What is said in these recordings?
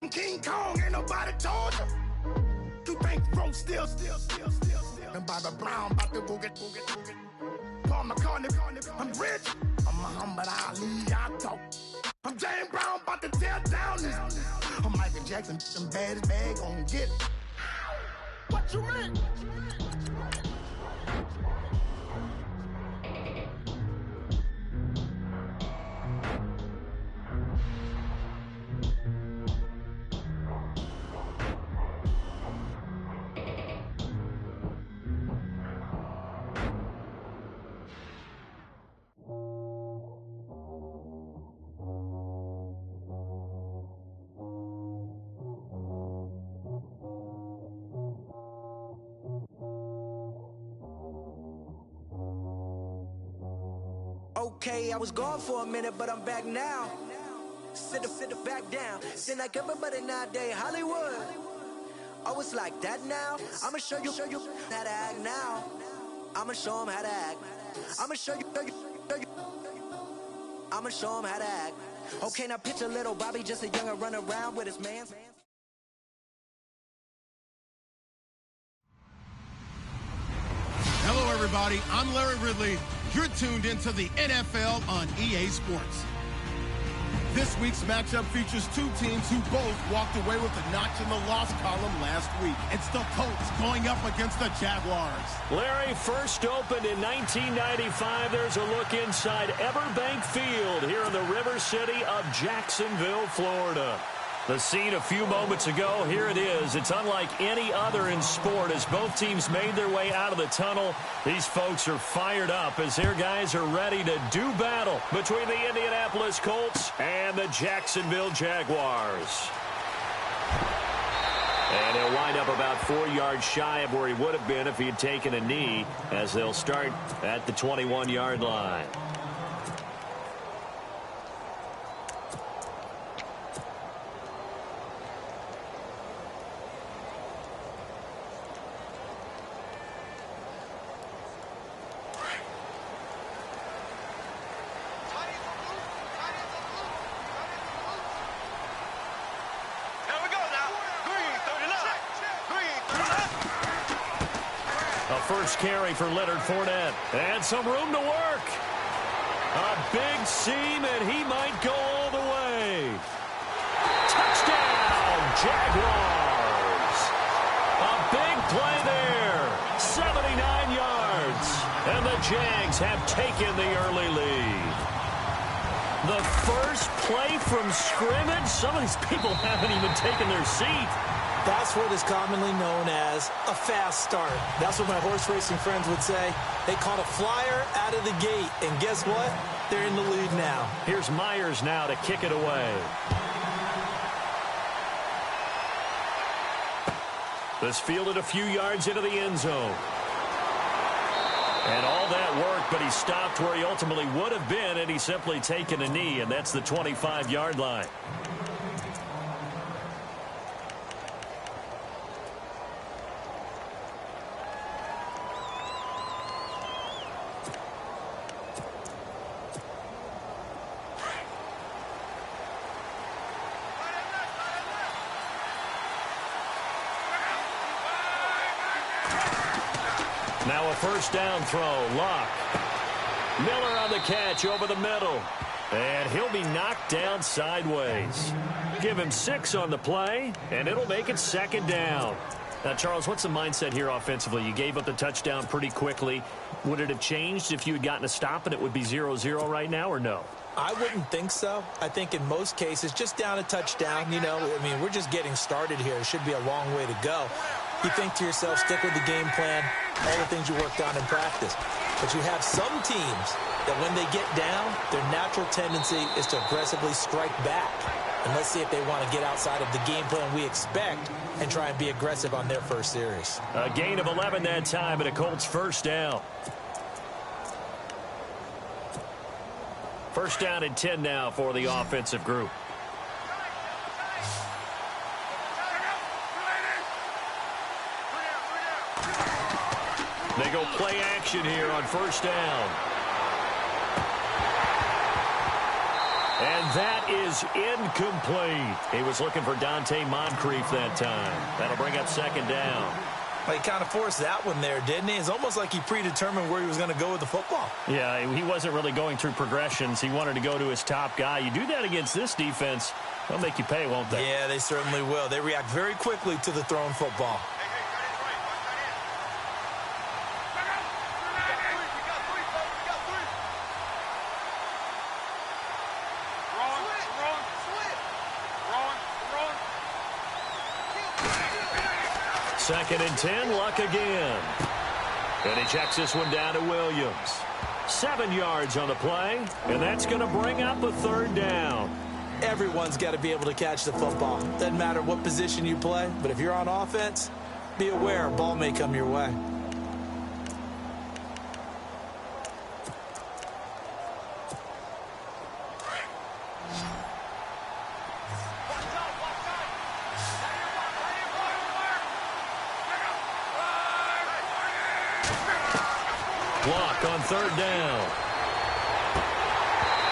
King Kong, ain't nobody told you. You think from still. And Bobby Brown about to go get. Paul McCartney, I'm rich. I'm Muhammad Ali, I talk. I'm James Brown, about to tear down this. I'm Michael Jackson, some bad bag gon' get. What you mean? Okay, I was gone for a minute, but I'm back now. Sit back down. Seem like everybody nowadays, Hollywood. Oh, it's like that now? I'ma show you how to act now. I'ma show them how to act. I'ma show you. I'ma show them how to act. Okay, now picture little Bobby, just a younger run around with his man. Hello, everybody. I'm Larry Ridley. You're tuned into the NFL on EA Sports. This week's matchup features two teams who both walked away with a notch in the loss column last week. It's the Colts going up against the Jaguars. Larry, first opened in 1995. There's a look inside Everbank Field here in the River City of Jacksonville, Florida. The scene a few moments ago, here it is. It's unlike any other in sport as both teams made their way out of the tunnel. These folks are fired up as their guys are ready to do battle between the Indianapolis Colts and the Jacksonville Jaguars. And he'll wind up about 4 yards shy of where he would have been if he had taken a knee as they'll start at the 21-yard line. First carry for Leonard Fournette. And some room to work. A big seam, and he might go all the way. Touchdown, Jaguars. A big play there. 79 yards. And the Jags have taken the early lead. The first play from scrimmage. Some of these people haven't even taken their seat. That's what is commonly known as a fast start. That's what my horse racing friends would say. They caught a flyer out of the gate, and guess what? They're in the lead now. Here's Myers now to kick it away. This fielded a few yards into the end zone. And all that work, but he stopped where he ultimately would have been, and he's simply taken a knee, and that's the 25-yard line. Now a first down throw. Locke. Miller on the catch over the middle. And he'll be knocked down sideways. Give him 6 on the play, and it'll make it second down. Now, Charles, what's the mindset here offensively? You gave up the touchdown pretty quickly. Would it have changed if you had gotten a stop and it would be 0-0 right now, or no? I wouldn't think so. I think in most cases, just down a touchdown, you know, I mean, we're just getting started here. It should be a long way to go. You think to yourself, stick with the game plan, all the things you worked on in practice. But you have some teams that when they get down, their natural tendency is to aggressively strike back. And let's see if they want to get outside of the game plan we expect and try and be aggressive on their first series. A gain of 11 that time, and a Colts first down. First down and 10 now for the offensive group. They go play action here on first down. And that is incomplete. He was looking for Dante Moncrief that time. That'll bring up second down. Well, he kind of forced that one there, didn't he? It's almost like he predetermined where he was going to go with the football. Yeah, he wasn't really going through progressions. He wanted to go to his top guy. You do that against this defense, they'll make you pay, won't they? Yeah, they certainly will. They react very quickly to the thrown football. Second and 10, Luck again. And he checks this one down to Williams. 7 yards on the play, and that's going to bring up a third down. Everyone's got to be able to catch the football. Doesn't matter what position you play, but if you're on offense, be aware a ball may come your way. Block on third down.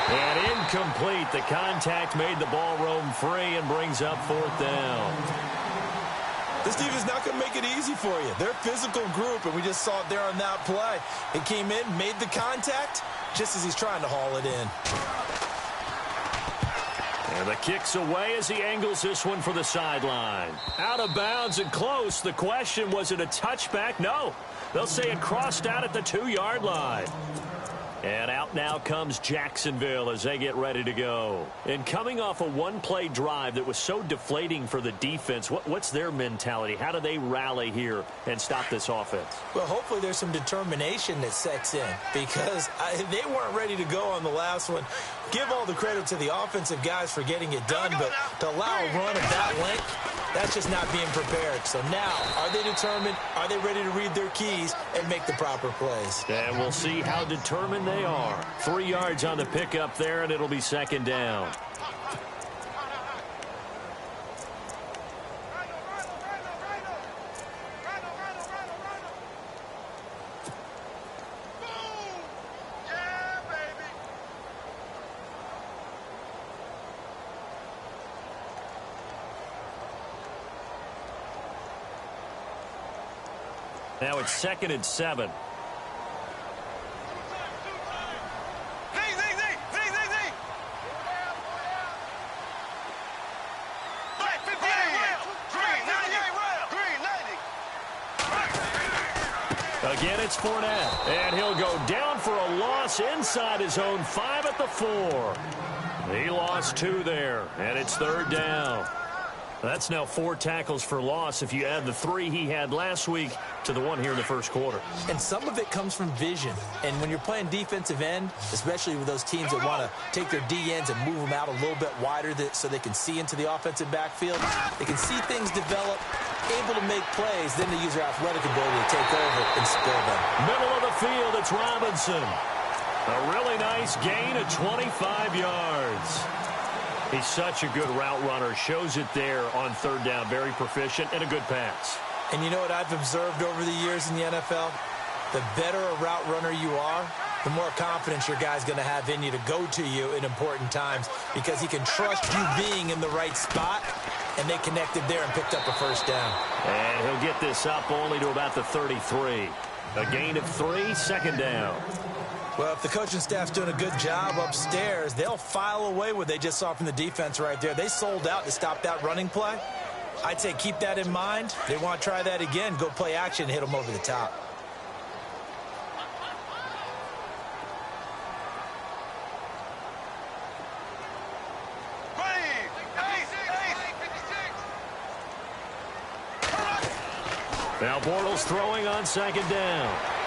And incomplete. The contact made the ball roam free and brings up fourth down. This defense is not going to make it easy for you. They're a physical group, and we just saw it there on that play. It came in, made the contact, just as he's trying to haul it in. And the kick's away as he angles this one for the sideline. Out of bounds and close. The question, was it a touchback? No. They'll say it crossed out at the 2-yard line. And out now comes Jacksonville as they get ready to go. And coming off a one-play drive that was so deflating for the defense, what's their mentality? How do they rally here and stop this offense? Well, hopefully there's some determination that sets in because they weren't ready to go on the last one. Give all the credit to the offensive guys for getting it done, but to allow a run of that length, that's just not being prepared. So now, are they determined? Are they ready to read their keys and make the proper plays? And we'll see how determined they are. 3 yards on the pickup there, and it'll be second down. Now it's 2nd and 7. Again, it's Fournette, and he'll go down for a loss inside his own 5 at the 4. He lost 2 there, and it's third down. That's now 4 tackles for loss if you add the 3 he had last week to the 1 here in the first quarter. And some of it comes from vision. And when you're playing defensive end, especially with those teams that want to take their D-ends and move them out a little bit wider so they can see into the offensive backfield, they can see things develop, able to make plays, then they use their athletic ability to take over and spill them. Middle of the field, it's Robinson. A really nice gain of 25 yards. He's such a good route runner. Shows it there on third down. Very proficient and a good pass. And you know what I've observed over the years in the NFL? The better a route runner you are, the more confidence your guy's going to have in you to go to you in important times because he can trust you being in the right spot, and they connected there and picked up a first down. And he'll get this up only to about the 33. A gain of 3, second down. Well, if the coaching staff's doing a good job upstairs, they'll file away what they just saw from the defense right there. They sold out to stop that running play. I'd say keep that in mind. They want to try that again. Go play action and hit them over the top. Now Bortles throwing on second down.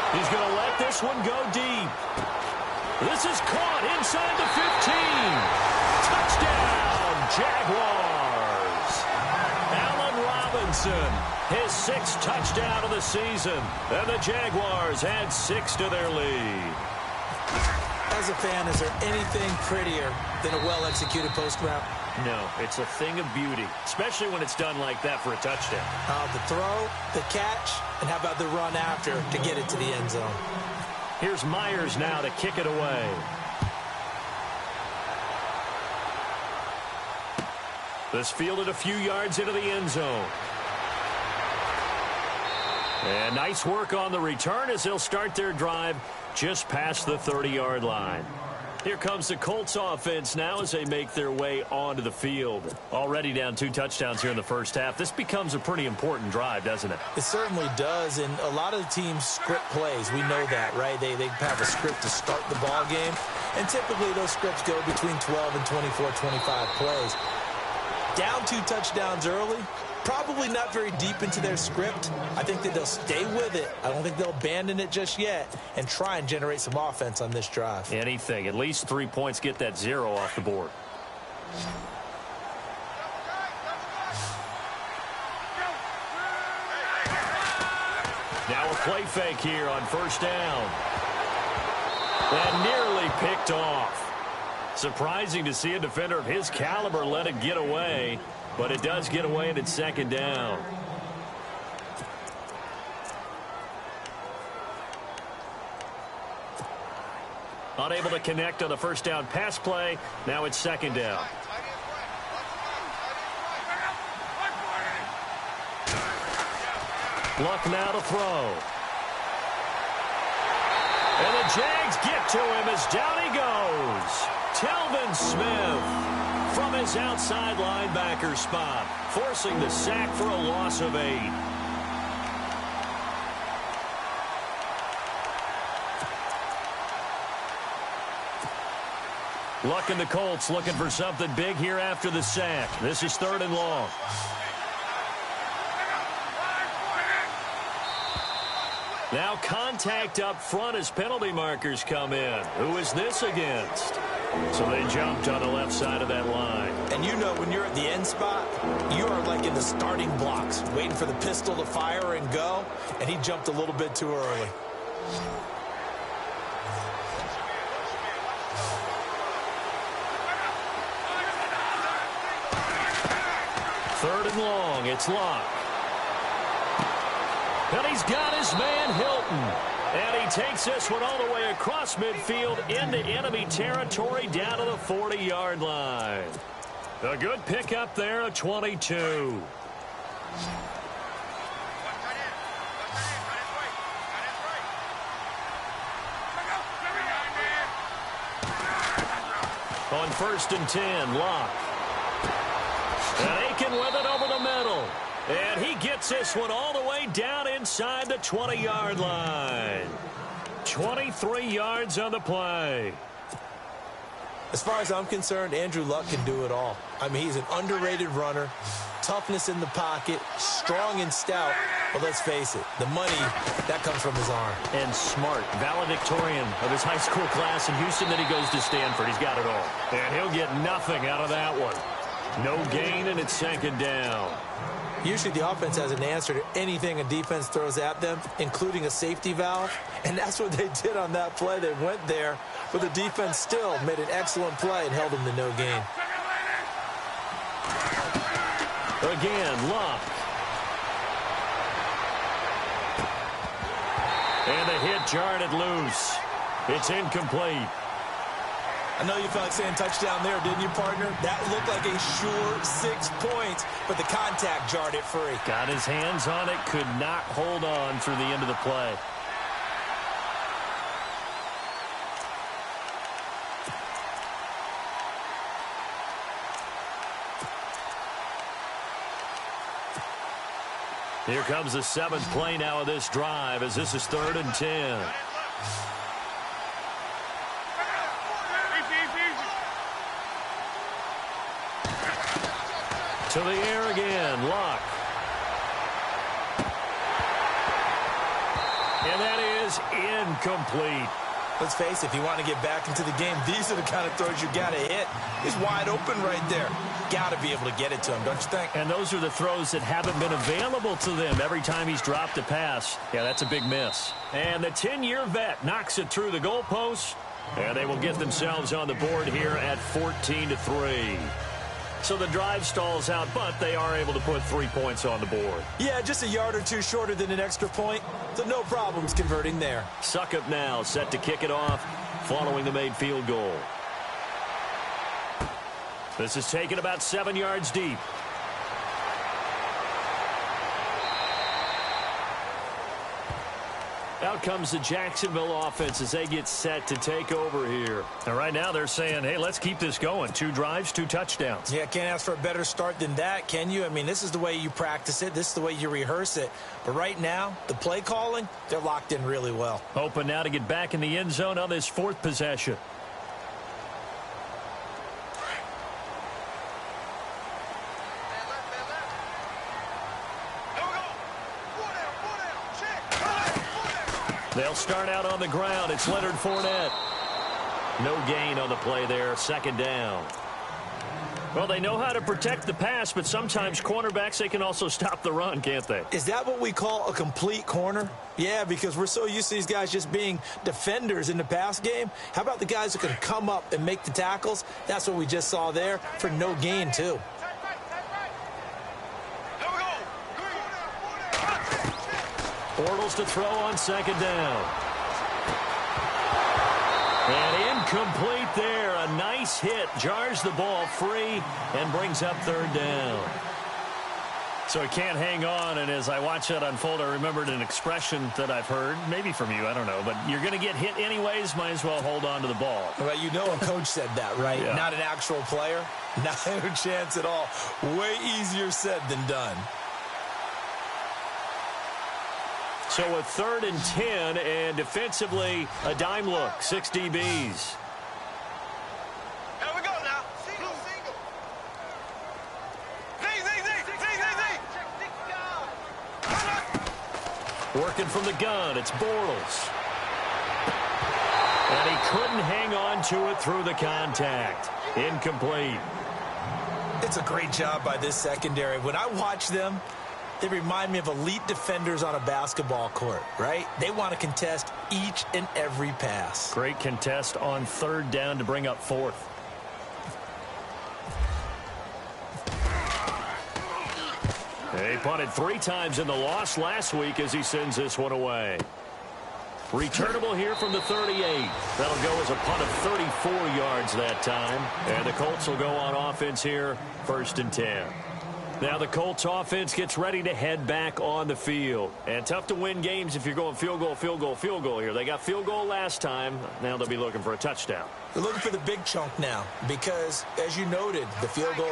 He's going to let this one go deep. This is caught inside the 15. Touchdown, Jaguars. Allen Robinson, his 6th touchdown of the season. And the Jaguars add 6 to their lead. As a fan, is there anything prettier than a well-executed post route? No, it's a thing of beauty, especially when it's done like that for a touchdown. The throw, the catch, and how about the run after to get it to the end zone? Here's Myers now to kick it away. This fielded a few yards into the end zone. And nice work on the return as they'll start their drive just past the 30-yard line. Here comes the Colts offense now as they make their way onto the field. Already down 2 touchdowns here in the first half. This becomes a pretty important drive, doesn't it? It certainly does, and a lot of the teams script plays. We know that, right? They have a script to start the ball game, and typically those scripts go between 12 and 24, 25 plays. Down 2 touchdowns early, probably not very deep into their script. I think that they'll stay with it. I don't think they'll abandon it just yet and try and generate some offense on this drive. Anything. At least 3 points, get that 0 off the board. Now a play fake here on first down. And nearly picked off. Surprising to see a defender of his caliber let it get away, but it does get away and it's second down. Unable to connect on the first down pass play. Now it's second down. Luck now to throw. And the Jags get to him as down he goes. Telvin Smith from his outside linebacker spot, forcing the sack for a loss of 8. Luck and the Colts looking for something big here after the sack. This is 3rd and long. Now contact up front as penalty markers come in. Who is this against? So they jumped on the left side of that line. And you know when you're at the end spot, you are like in the starting blocks, waiting for the pistol to fire and go, and he jumped a little bit too early. Third and long, it's Locke. And he's got his man Hilton. And he takes this one all the way across midfield into enemy territory down to the 40-yard line. A good pickup there at 22. On 1st and 10, Locke. And Aiken with it over the middle. And he gets this one all the way down inside the 20-yard line. 23 yards on the play. As far as I'm concerned, Andrew Luck can do it all. I mean, he's an underrated runner, toughness in the pocket, strong and stout. But let's face it, the money, that comes from his arm. And smart, valedictorian of his high school class in Houston. Then he goes to Stanford. He's got it all. And he'll get nothing out of that one. No gain, and it's second down. Usually the offense has an answer to anything a defense throws at them, including a safety valve. And that's what they did on that play. They went there, but the defense still made an excellent play and held them to no gain. Again, Locke. And the hit jarred it loose. It's incomplete. I know you felt like saying touchdown there, didn't you, partner? That looked like a sure 6 points, but the contact jarred it free. Got his hands on it, could not hold on through the end of the play. Here comes the 7th play now of this drive as this is 3rd and 10. To the air again, Locke. And that is incomplete. Let's face it, if you want to get back into the game, these are the kind of throws you got to hit. He's wide open right there. Got to be able to get it to him, don't you think? And those are the throws that haven't been available to them every time he's dropped a pass. Yeah, that's a big miss. And the 10-year vet knocks it through the goalpost, and they will get themselves on the board here at 14-3. So the drive stalls out, but they are able to put 3 points on the board. Yeah, just a yard or two shorter than an extra point, so no problems converting there. Suckup now set to kick it off following the made field goal. This is taken about 7 yards deep. Out comes the Jacksonville offense as they get set to take over here. And right now they're saying, hey, let's keep this going. 2 drives, 2 touchdowns. Yeah, can't ask for a better start than that, can you? I mean, this is the way you practice it. This is the way you rehearse it. But right now, the play calling, they're locked in really well. Hoping now to get back in the end zone on this 4th possession. They'll start out on the ground. It's Leonard Fournette. No gain on the play there. 2nd down. Well, they know how to protect the pass, but sometimes cornerbacks, they can also stop the run, can't they? Is that what we call a complete corner? Yeah, because we're so used to these guys just being defenders in the pass game. How about the guys who can come up and make the tackles? That's what we just saw there for no gain, too. Bortles to throw on 2nd down. And incomplete there. A nice hit. Jars the ball free and brings up 3rd down. So he can't hang on, and as I watch that unfold, I remembered an expression that I've heard, maybe from you, I don't know, but you're going to get hit anyways, might as well hold on to the ball. Well, you know a coach said that, right? Yeah. Not an actual player. Not a chance at all. Way easier said than done. So a 3rd and 10, and defensively, a dime look, 6 DBs. Here we go now. Single. Working from the gun, it's Bortles. And he couldn't hang on to it through the contact. Incomplete. It's a great job by this secondary. When I watch them, they remind me of elite defenders on a basketball court, right? They want to contest each and every pass. Great contest on 3rd down to bring up 4th. He punted 3 times in the loss last week as he sends this one away. Returnable here from the 38. That'll go as a punt of 34 yards that time. And the Colts will go on offense here, 1st and 10. Now the Colts offense gets ready to head back on the field. And tough to win games if you're going field goal here. They got field goal last time. Now they'll be looking for a touchdown. They're looking for the big chunk now because, as you noted, the field goal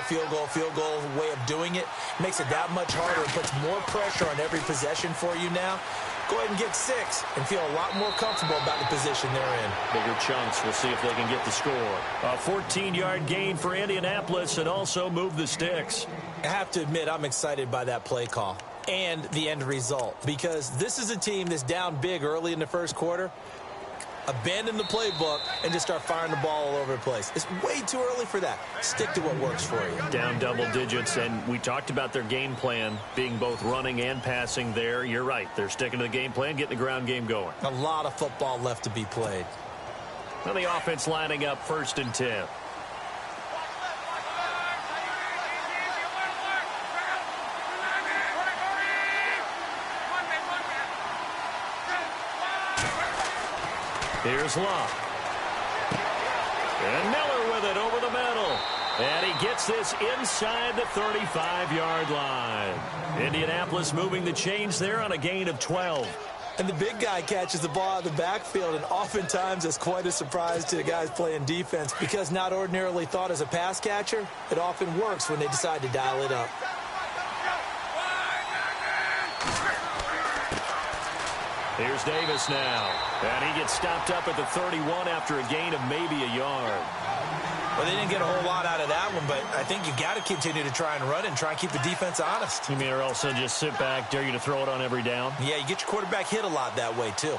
way of doing it makes it that much harder. It puts more pressure on every possession for you now. Go ahead and get 6 and feel a lot more comfortable about the position they're in. Bigger chunks. We'll see if they can get the score. A 14-yard gain for Indianapolis and also move the sticks. I have to admit, I'm excited by that play call and the end result because this is a team that's down big early in the 1st quarter. Abandon the playbook and just start firing the ball all over the place. It's way too early for that. Stick to what works for you. Down double digits, and we talked about their game plan being both running and passing there. You're right. They're sticking to the game plan, getting the ground game going. A lot of football left to be played. Now the offense lining up 1st and 10. Here's Locke. And Miller with it over the middle. And he gets this inside the 35-yard line. Indianapolis moving the chains there on a gain of 12. And the big guy catches the ball out of the backfield, and oftentimes it's quite a surprise to the guys playing defense because not ordinarily thought as a pass catcher, it often works when they decide to dial it up. Here's Davis now. And he gets stopped up at the 31 after a gain of maybe a yard. Well, they didn't get a whole lot out of that one, but I think you got to continue to try and run and try and keep the defense honest. You mean or also just sit back, dare you to throw it on every down? Yeah, you get your quarterback hit a lot that way, too.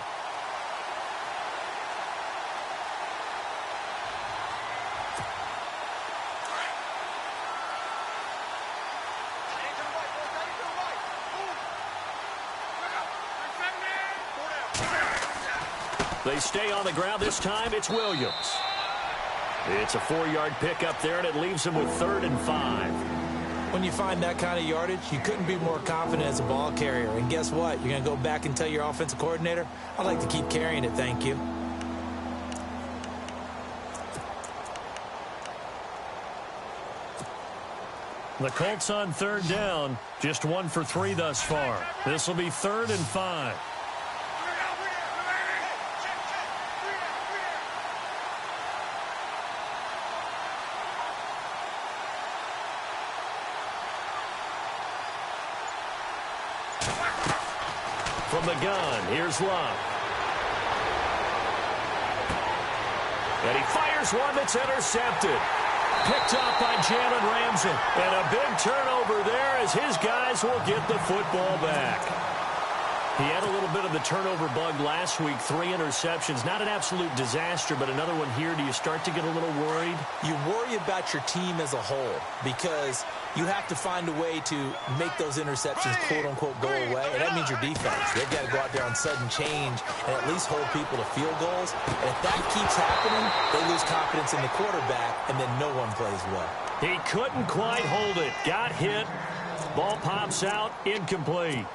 They stay on the ground. This time it's Williams. It's a 4-yard pickup there, and it leaves him with 3rd and 5. When you find that kind of yardage, you couldn't be more confident as a ball carrier. And guess what? You're going to go back and tell your offensive coordinator, I'd like to keep carrying it, thank you. The Colts on third down, just 1 for 3 thus far. This will be 3rd and 5. From the gun, here's Love. And he fires one that's intercepted. Picked up by Jalen Ramsey. And a big turnover there as his guys will get the football back. He had a little bit of the turnover bug last week, 3 interceptions. Not an absolute disaster, but another one here. Do you start to get a little worried? You worry about your team as a whole because you have to find a way to make those interceptions, quote-unquote, go away, and that means your defense. They've got to go out there on sudden change and at least hold people to field goals. And if that keeps happening, they lose confidence in the quarterback, and then no one plays well. He couldn't quite hold it. Got hit. Ball pops out. Incomplete.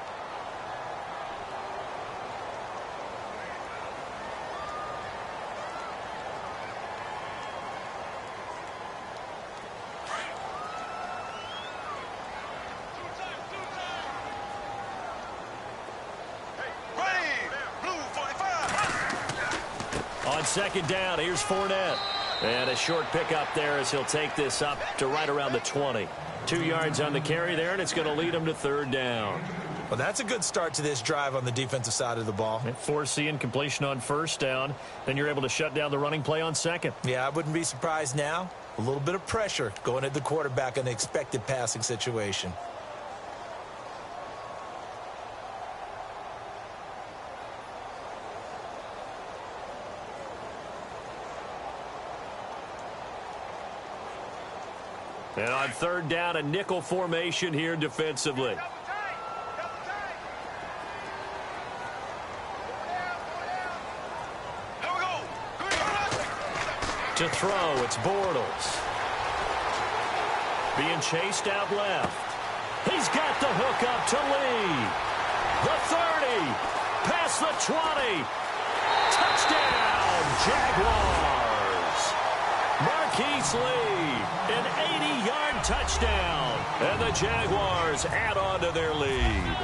On second down, here's Fournette. And a short pickup there as he'll take this up to right around the 20. 2 yards on the carry there, and it's going to lead him to 3rd down. Well, that's a good start to this drive on the defensive side of the ball. Forcing completion on 1st down. Then you're able to shut down the running play on 2nd. Yeah, I wouldn't be surprised now. A little bit of pressure going at the quarterback in the expected passing situation. And on 3rd down, a nickel formation here defensively. To throw, it's Bortles. Being chased out left. He's got the hook up to Lee. The 30. Past the 20. Touchdown, Jaguars. Marquise Lee, an 80-yard touchdown. And the Jaguars add on to their lead.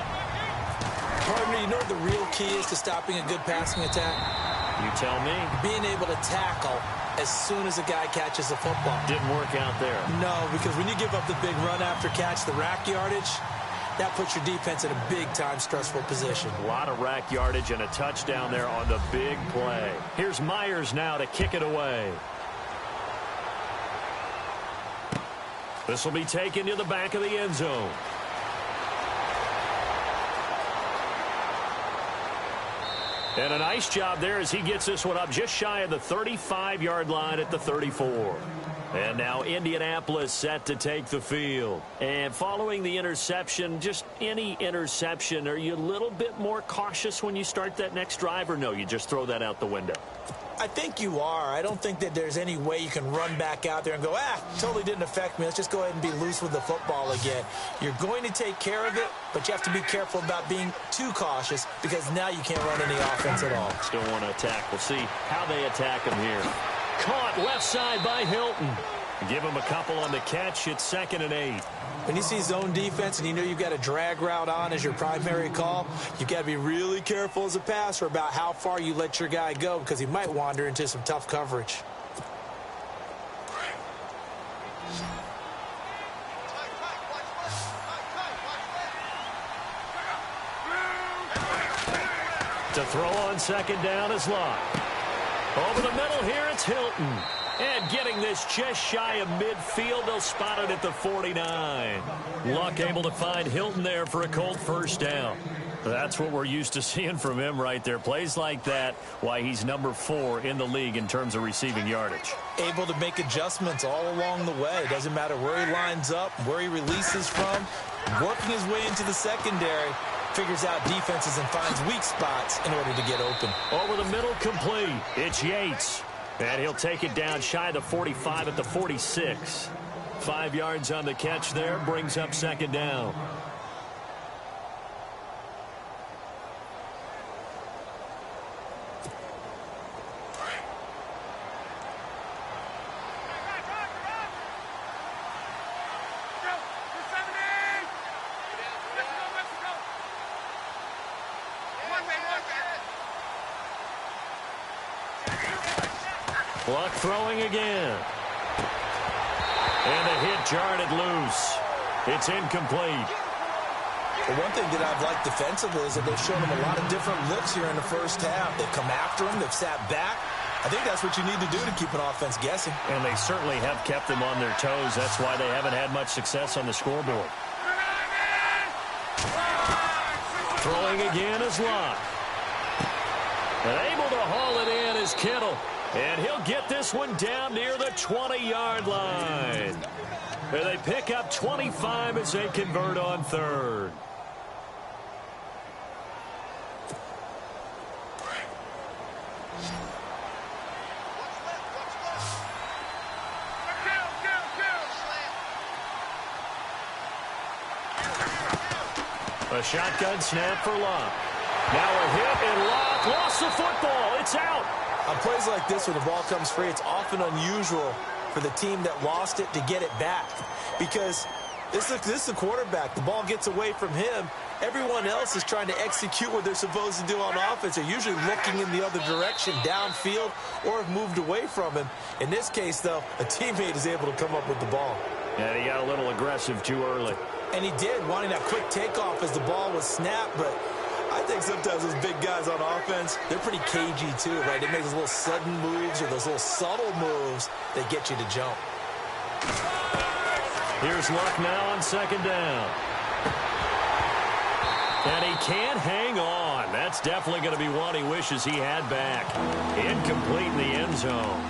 Partner, you know what the real key is to stopping a good passing attack? You tell me. Being able to tackle as soon as a guy catches the football. Didn't work out there. No, because when you give up the big run after catch, the rack yardage, that puts your defense in a big-time stressful position. A lot of rack yardage and a touchdown there on the big play. Here's Myers now to kick it away. This will be taken to the back of the end zone. And a nice job there as he gets this one up just shy of the 35-yard line at the 34. And now Indianapolis set to take the field. And following the interception, just any interception, are you a little bit more cautious when you start that next drive, or no, you just throw that out the window? I think you are. I don't think that there's any way you can run back out there and go, totally didn't affect me. Let's just go ahead and be loose with the football again. You're going to take care of it, but you have to be careful about being too cautious because now you can't run any offense at all. Still want to attack. We'll see how they attack him here. Caught left side by Hilton. Give him a couple on the catch. It's 2nd and 8. When you see zone defense and you know you've got a drag route on as your primary call, you've got to be really careful as a passer about how far you let your guy go because he might wander into some tough coverage. To throw on 2nd down is Locke. Over the middle here, it's Hilton. And getting this just shy of midfield, they'll spot it at the 49. Luck able to find Hilton there for a Colt 1st down. That's what we're used to seeing from him right there. Plays like that, why he's number 4 in the league in terms of receiving yardage. Able to make adjustments all along the way. Doesn't matter where he lines up, where he releases from. Working his way into the secondary. Figures out defenses and finds weak spots in order to get open. Over the middle, complete. It's Yates. And he'll take it down shy of the 45 at the 46. 5 yards on the catch there, brings up 2nd down. Luck throwing again. And the hit jarred it loose. It's incomplete. The one thing that I've liked defensively is that they've shown him a lot of different looks here in the first half. They've come after him. They've sat back. I think that's what you need to do to keep an offense guessing. And they certainly have kept them on their toes. That's why they haven't had much success on the scoreboard. Throwing again is Locke. And able to haul it in is Kittle. And he'll get this one down near the 20-yard line. And they pick up 25 as they convert on third. A shotgun snap for Locke. Now a hit, and Locke lost the football. It's out. On plays like this, when the ball comes free, it's often unusual for the team that lost it to get it back. Because this is a quarterback. The ball gets away from him. Everyone else is trying to execute what they're supposed to do on offense. They're usually looking in the other direction, downfield, or have moved away from him. In this case, though, a teammate is able to come up with the ball. And he got a little aggressive too early. And he did, wanting that quick takeoff as the ball was snapped. But I think sometimes those big guys on offense, they're pretty cagey too, right? They make those little sudden moves or those little subtle moves that get you to jump. Here's Luck now on second down. And he can't hang on. That's definitely going to be one he wishes he had back. Incomplete in the end zone.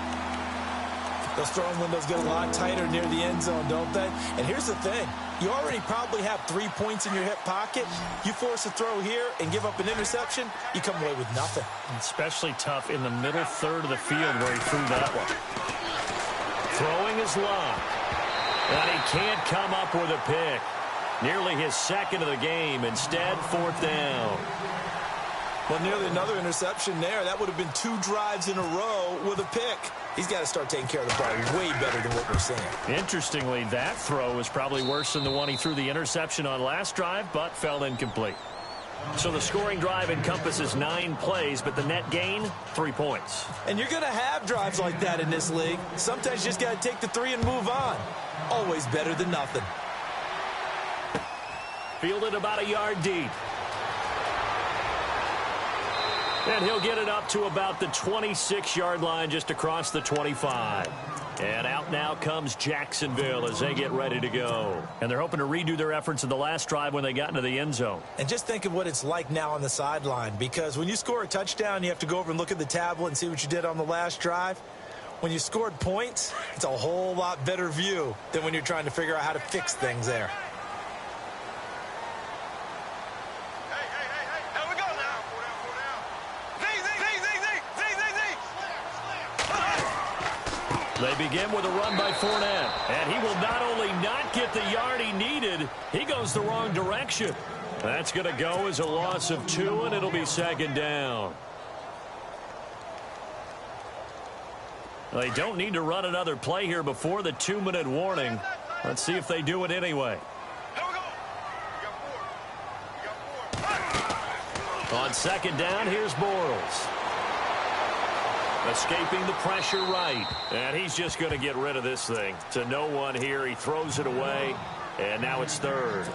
Those throwing windows get a lot tighter near the end zone, don't they? And here's the thing. You already probably have 3 points in your hip pocket. You force a throw here and give up an interception, you come away with nothing. Especially tough in the middle third of the field where he threw that one. Throwing is Locke. And he can't come up with a pick. Nearly his second of the game. Instead, fourth down. Well, nearly another interception there. That would have been 2 drives in a row with a pick. He's got to start taking care of the ball way better than what we're seeing. Interestingly, that throw was probably worse than the one he threw the interception on last drive, but fell incomplete. So the scoring drive encompasses 9 plays, but the net gain, 3 points. And you're going to have drives like that in this league. Sometimes you just got to take the 3 and move on. Always better than nothing. Fielded about a yard deep. And he'll get it up to about the 26-yard line, just across the 25. And out now comes Jacksonville as they get ready to go. And they're hoping to redo their efforts in the last drive when they got into the end zone. And just think of what it's like now on the sideline, because when you score a touchdown, you have to go over and look at the tablet and see what you did on the last drive. When you scored points, it's a whole lot better view than when you're trying to figure out how to fix things there. They begin with a run by Fournette, and he will not only not get the yard he needed, he goes the wrong direction. That's going to go as a loss of 2, and it'll be second down. They don't need to run another play here before the 2-minute warning. Let's see if they do it anyway. On second down, here's Bortles. Escaping the pressure right. And he's just going to get rid of this thing. To no one here. He throws it away. And now it's third.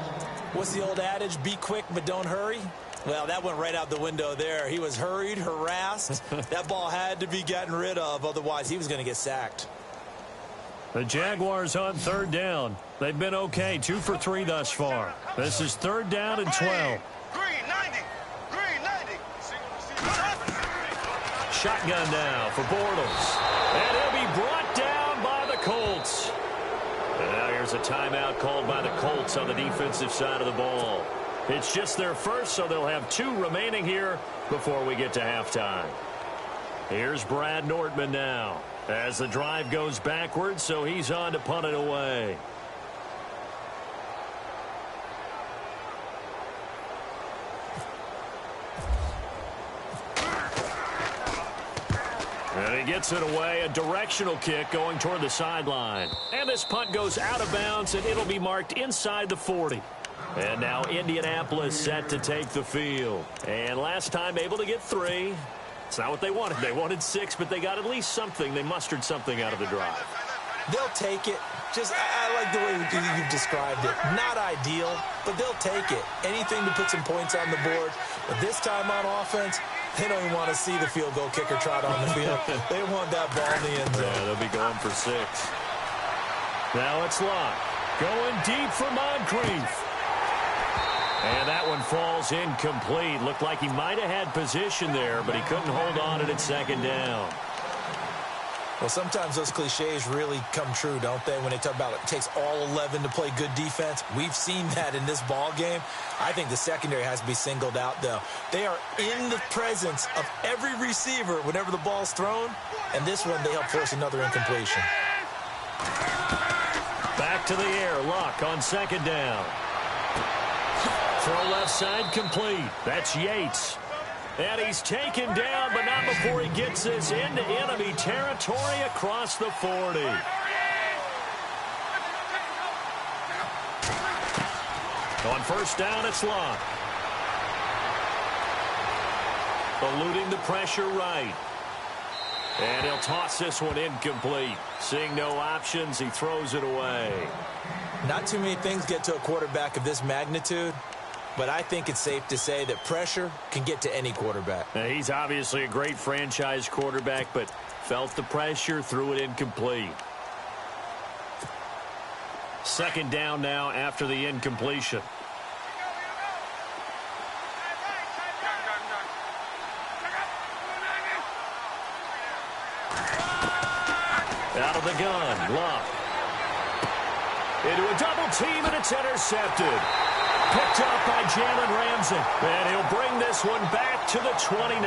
What's the old adage? Be quick, but don't hurry. Well, that went right out the window there. He was hurried, harassed. That ball had to be gotten rid of. Otherwise, he was going to get sacked. The Jaguars on third down. They've been okay. 2 for 3 thus far. This is third down and 12. Shotgun now for Bortles. And he'll be brought down by the Colts. And now here's a timeout called by the Colts on the defensive side of the ball. It's just their first, so they'll have 2 remaining here before we get to halftime. Here's Brad Nortman now as the drive goes backwards, so he's on to punt it away. And he gets it away, a directional kick going toward the sideline. And this punt goes out of bounds, and it'll be marked inside the 40. And now Indianapolis set to take the field. And last time able to get 3. It's not what they wanted. They wanted 6, but they got at least something. They mustered something out of the drive. They'll take it. I like the way you've described it. Not ideal, but they'll take it. Anything to put some points on the board. But this time on offense, they don't even want to see the field goal kicker trot on the field. They want that ball in the end zone. Yeah, they'll be going for 6. Now it's Locke. Going deep for Moncrief. And that one falls incomplete. Looked like he might have had position there, but he couldn't hold on to it at second down. Well, sometimes those cliches really come true, don't they? When they talk about it takes all 11 to play good defense. We've seen that in this ball game. I think the secondary has to be singled out, though. They are in the presence of every receiver whenever the ball's thrown. And this one, they help force another incompletion. Back to the air. Luck on second down. Throw left side complete. That's Yates. And he's taken down, but not before he gets this into enemy territory across the 40. On first down, it's Locke. Eluding the pressure right. And he'll toss this one incomplete. Seeing no options, he throws it away. Not too many things get to a quarterback of this magnitude. But I think it's safe to say that pressure can get to any quarterback. Now, he's obviously a great franchise quarterback, but felt the pressure, threw it incomplete. Second down now after the incompletion. Out of the gun, Locke. Into a double team, and it's intercepted. Picked up by Jalen Ramsey. And he'll bring this one back to the 29.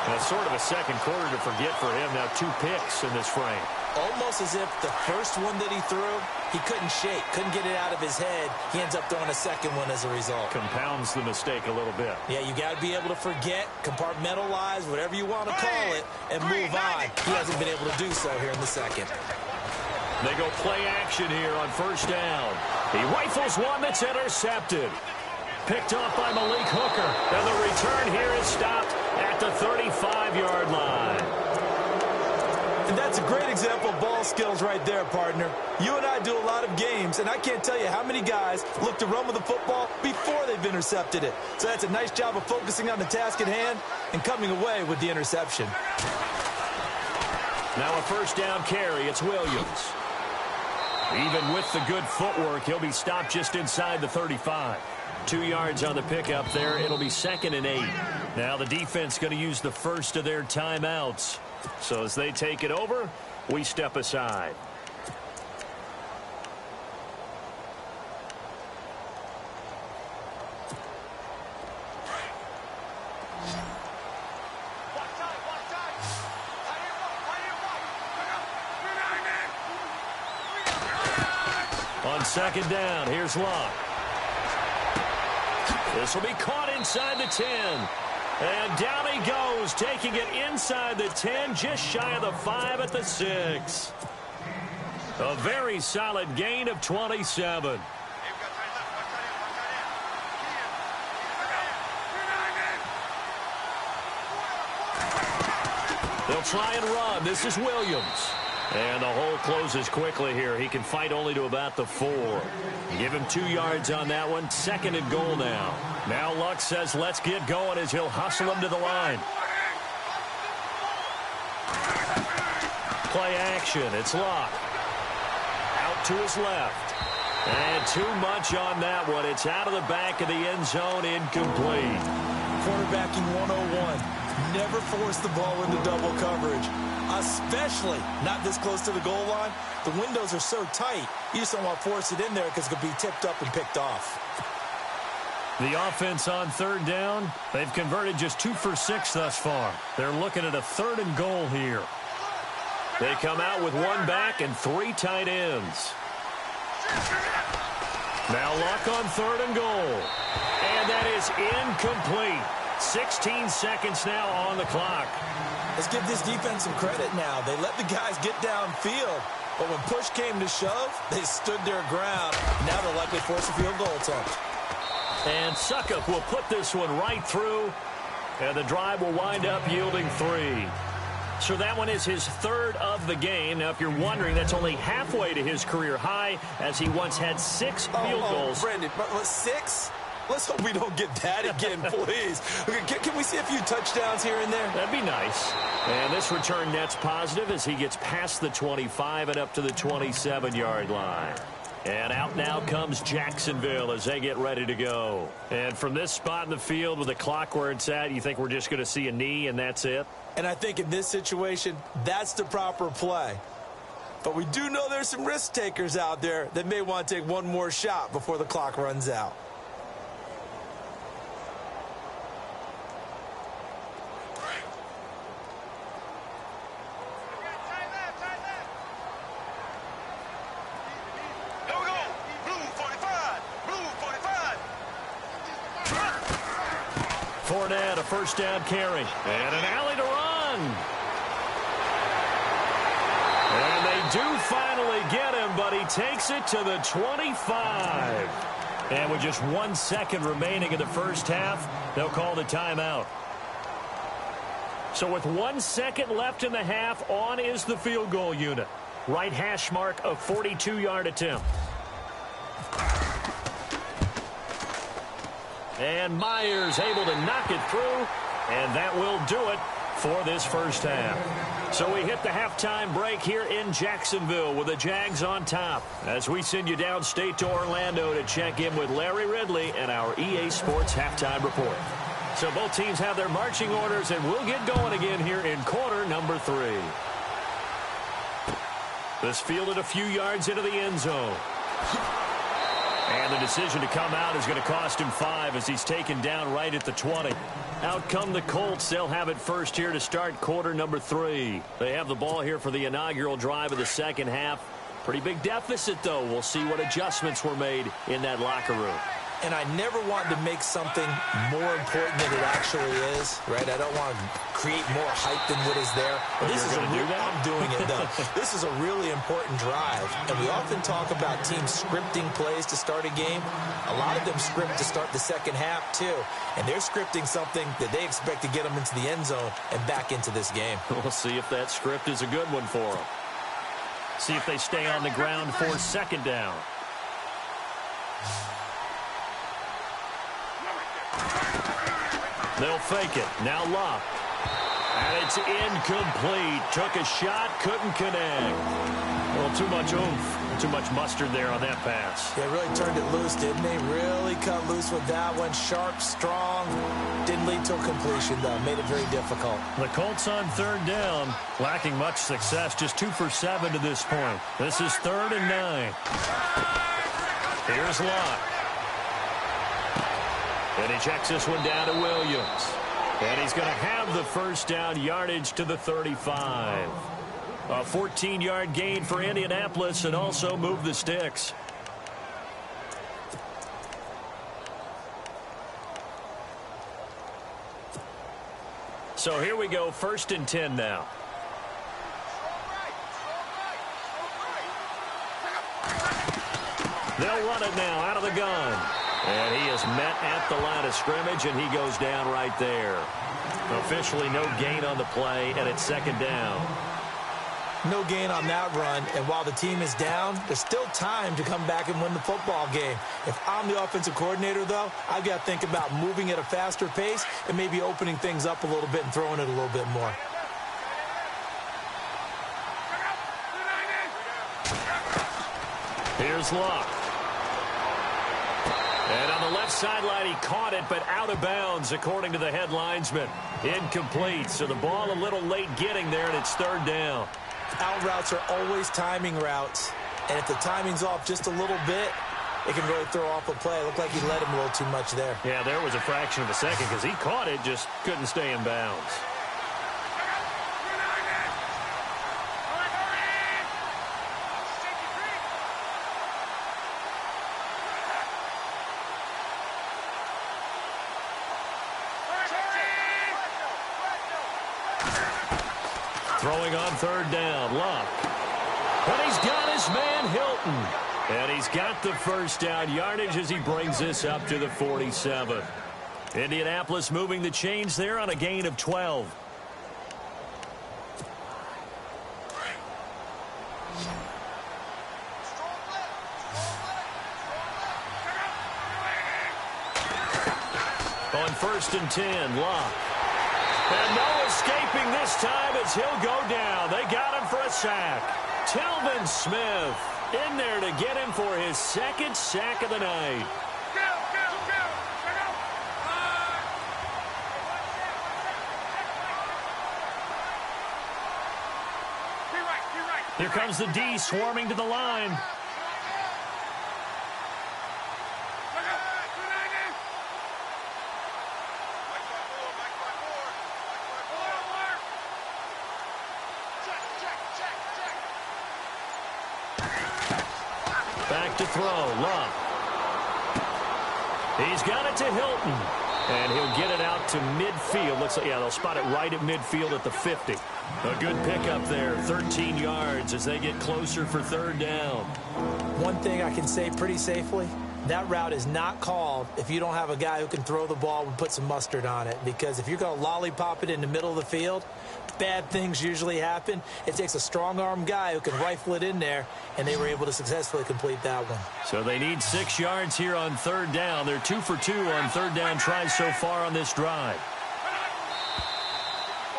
That's sort of a second quarter to forget for him. Now 2 picks in this frame. Almost as if the first one that he threw, he couldn't shake, couldn't get it out of his head. He ends up throwing a second one as a result. Compounds the mistake a little bit. Yeah, you got to be able to forget, compartmentalize, whatever you want to call it, and move on. He hasn't been able to do so here in the second. They go play action here on first down. He rifles one that's intercepted. Picked off by Malik Hooker. And the return here is stopped at the 35-yard line. And that's a great example of ball skills right there, partner. You and I do a lot of games, and I can't tell you how many guys look to run with the football before they've intercepted it. So that's a nice job of focusing on the task at hand and coming away with the interception. Now a first down carry. It's Williams. Even with the good footwork, he'll be stopped just inside the 35. 2 yards on the pickup there. It'll be 2nd and 8. Now the defense going to use the first of their timeouts. So as they take it over, we step aside. On second down, here's Locke. This will be caught inside the 10. And down he goes, taking it inside the 10, just shy of the 5 at the 6. A very solid gain of 27. They'll try and run. This is Williams. And the hole closes quickly here. He can fight only to about the 4. Give him 2 yards on that one. 2nd and goal now. Now Luck says let's get going as he'll hustle him to the line. Play action. It's Luck. Out to his left. And too much on that one. It's out of the back of the end zone. Incomplete. Quarterbacking 101. Never force the ball into double coverage. Especially not this close to the goal line. The windows are so tight, you just don't want to force it in there because it could be tipped up and picked off. The offense on third down, they've converted just 2 for 6 thus far. They're looking at a 3rd and goal here. They come out with 1 back and 3 tight ends. Now Luck on 3rd and goal. And that is incomplete. 16 seconds now on the clock. Let's give this defense some credit now. They let the guys get downfield. But when push came to shove, they stood their ground. Now they'll likely force a field goal attempt. And Suckup will put this one right through. And the drive will wind up yielding 3. So that one is his 3rd of the game. Now, if you're wondering, that's only halfway to his career high, as he once had 6 field goals. Brandon, 6? Let's hope we don't get that again, please. Can we see a few touchdowns here and there? That'd be nice. And this return net's positive as he gets past the 25 and up to the 27-yard line. And out now comes Jacksonville as they get ready to go. And from this spot in the field with the clock where it's at, you think we're just going to see a knee and that's it? And I think in this situation, that's the proper play. But we do know there's some risk takers out there that may want to take one more shot before the clock runs out. Fournette, a first down carry. And an alley to run. And they do finally get him, but he takes it to the 25. And with just 1 second remaining in the first half, they'll call the timeout. So with 1 second left in the half, on is the field goal unit. Right hash mark of 42-yard attempt. And Myers able to knock it through, and that will do it for this first half. So we hit the halftime break here in Jacksonville with the Jags on top as we send you downstate to Orlando to check in with Larry Ridley and our EA Sports halftime report. So both teams have their marching orders, and we'll get going again here in quarter number 3. This fielded a few yards into the end zone. And the decision to come out is going to cost him 5 as he's taken down right at the 20. Out come the Colts. They'll have it first here to start quarter number 3. They have the ball here for the inaugural drive of the second half. Pretty big deficit, though. We'll see what adjustments were made in that locker room. And I never want to make something more important than it actually is, right? I don't want to create more hype than what is there. But this is I'm doing it, though. This is a really important drive. And we often talk about teams scripting plays to start a game. A lot of them script to start the second half, too. And they're scripting something that they expect to get them into the end zone and back into this game. We'll see if that script is a good one for them. See if they stay on the ground for second down. They'll fake it. Now Locke. And it's incomplete. Took a shot, couldn't connect. Well, too much oomph. Too much mustard there on that pass. They really turned it loose, didn't they? Really cut loose with that one. Sharp, strong. Didn't lead to a completion, though. Made it very difficult. The Colts on third down. Lacking much success. Just 2 for 7 to this point. This is 3rd and 9. Here's Locke. And he checks this one down to Williams. And he's going to have the first down yardage to the 35. A 14-yard gain for Indianapolis and also move the sticks. So here we go, 1st and 10 now. They'll run it now out of the gun. And he is met at the line of scrimmage, and he goes down right there. Officially no gain on the play, and it's 2nd down. No gain on that run, and while the team is down, there's still time to come back and win the football game. If I'm the offensive coordinator, though, I've got to think about moving at a faster pace and maybe opening things up a little bit and throwing it a little bit more. Here's Locke. And on the left sideline, he caught it, but out of bounds, according to the head linesman. Incomplete, so the ball a little late getting there, and it's 3rd down. Out routes are always timing routes, and if the timing's off just a little bit, it can really throw off a play. It looked like he led him a little too much there. Yeah, there was a fraction of a second because he caught it, just couldn't stay in bounds. Throwing on 3rd down, Locke. And he's got his man, Hilton. And he's got the first down yardage as he brings this up to the 47. Indianapolis moving the chains there on a gain of 12. On 1st and 10, Locke. And no escaping this time as he'll go down. They got him for a sack. Tilvin Smith in there to get him for his 2nd sack of the night. Here comes the D swarming to the line. Back to throw, Love. He's got it to Hilton. And he'll get it out to midfield. Looks like, yeah, they'll spot it right at midfield at the 50. A good pickup there, 13 yards as they get closer for 3rd down. One thing I can say pretty safely, that route is not called if you don't have a guy who can throw the ball and put some mustard on it. Because if you're going to lollipop it in the middle of the field, bad things usually happen. It takes a strong-arm guy who can rifle it in there, and they were able to successfully complete that one. So they need 6 yards here on 3rd down. They're 2 for 2 on 3rd down tries so far on this drive.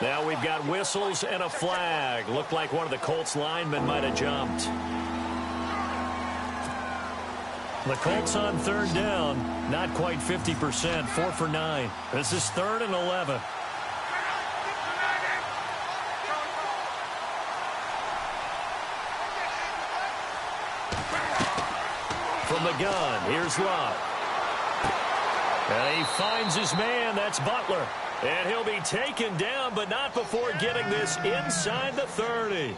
Now we've got whistles and a flag. Looked like one of the Colts linemen might have jumped. The Colts on 3rd down, not quite 50%, 4 for 9. This is 3rd and 11. From the gun, here's Love. And he finds his man, that's Butler. And he'll be taken down, but not before getting this inside the 30.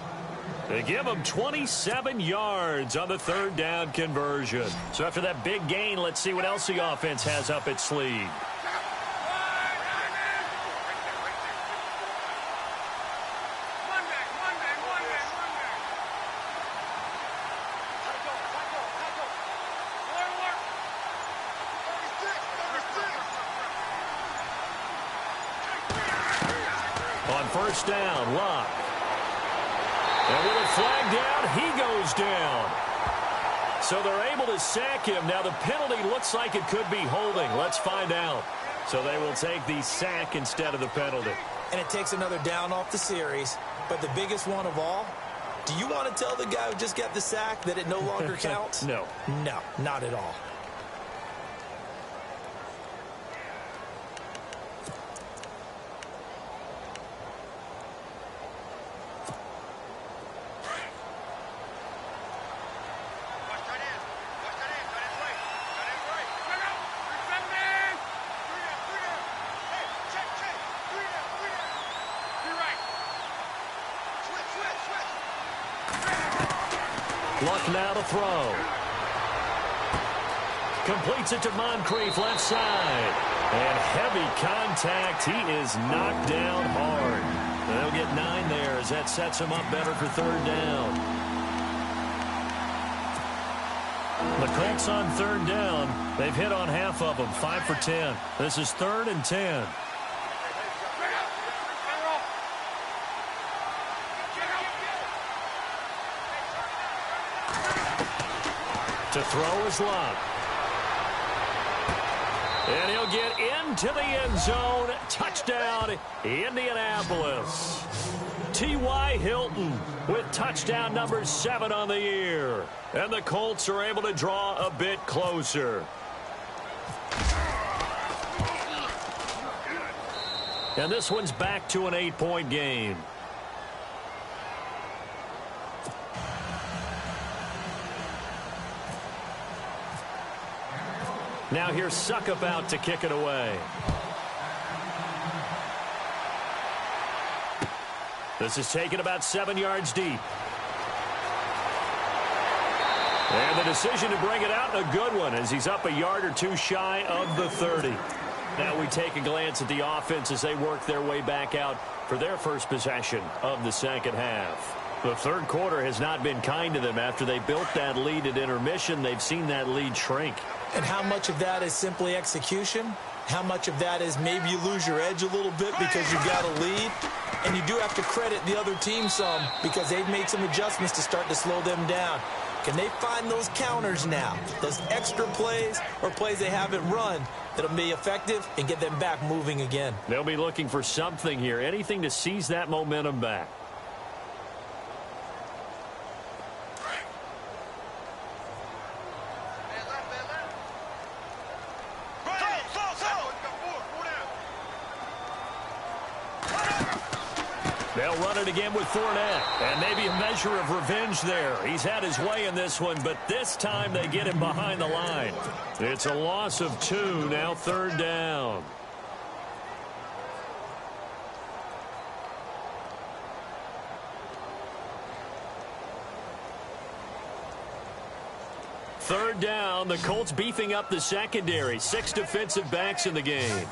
They give him 27 yards on the 3rd down conversion. So after that big gain, let's see what else the offense has up its sleeve. On 1st down, Locke. And with a flag down, he goes down. So they're able to sack him. Now the penalty looks like it could be holding. Let's find out. So they will take the sack instead of the penalty. And it takes another down off the series. But the biggest one of all, do you want to tell the guy who just got the sack that it no longer counts? No. No, not at all. Luck now to throw. Completes it to Moncrief, left side. And heavy contact. He is knocked down hard. They'll get 9 there as that sets him up better for 3rd down. The Colts on 3rd down. They've hit on half of them, 5 for 10. This is 3rd and 10. To throw is Locke. And he'll get into the end zone. Touchdown, Indianapolis. T.Y. Hilton with touchdown number 7 on the year. And the Colts are able to draw a bit closer. And this one's back to an 8-point game. Now here's Suckup out to kick it away. This is taken about 7 yards deep. And the decision to bring it out, a good one, as he's up a yard or 2 shy of the 30. Now we take a glance at the offense as they work their way back out for their first possession of the second half. The 3rd quarter has not been kind to them. After they built that lead at intermission, they've seen that lead shrink. And how much of that is simply execution? How much of that is maybe you lose your edge a little bit because you've got a lead? And you do have to credit the other team some because they've made some adjustments to start to slow them down. Can they find those counters now, those extra plays or plays they haven't run that'll be effective and get them back moving again? They'll be looking for something here, anything to seize that momentum back. They'll run it again with Fournette. And maybe a measure of revenge there. He's had his way in this one, but this time they get him behind the line. It's a loss of 2, now 3rd down. Third down, the Colts beefing up the secondary. 6 defensive backs in the game.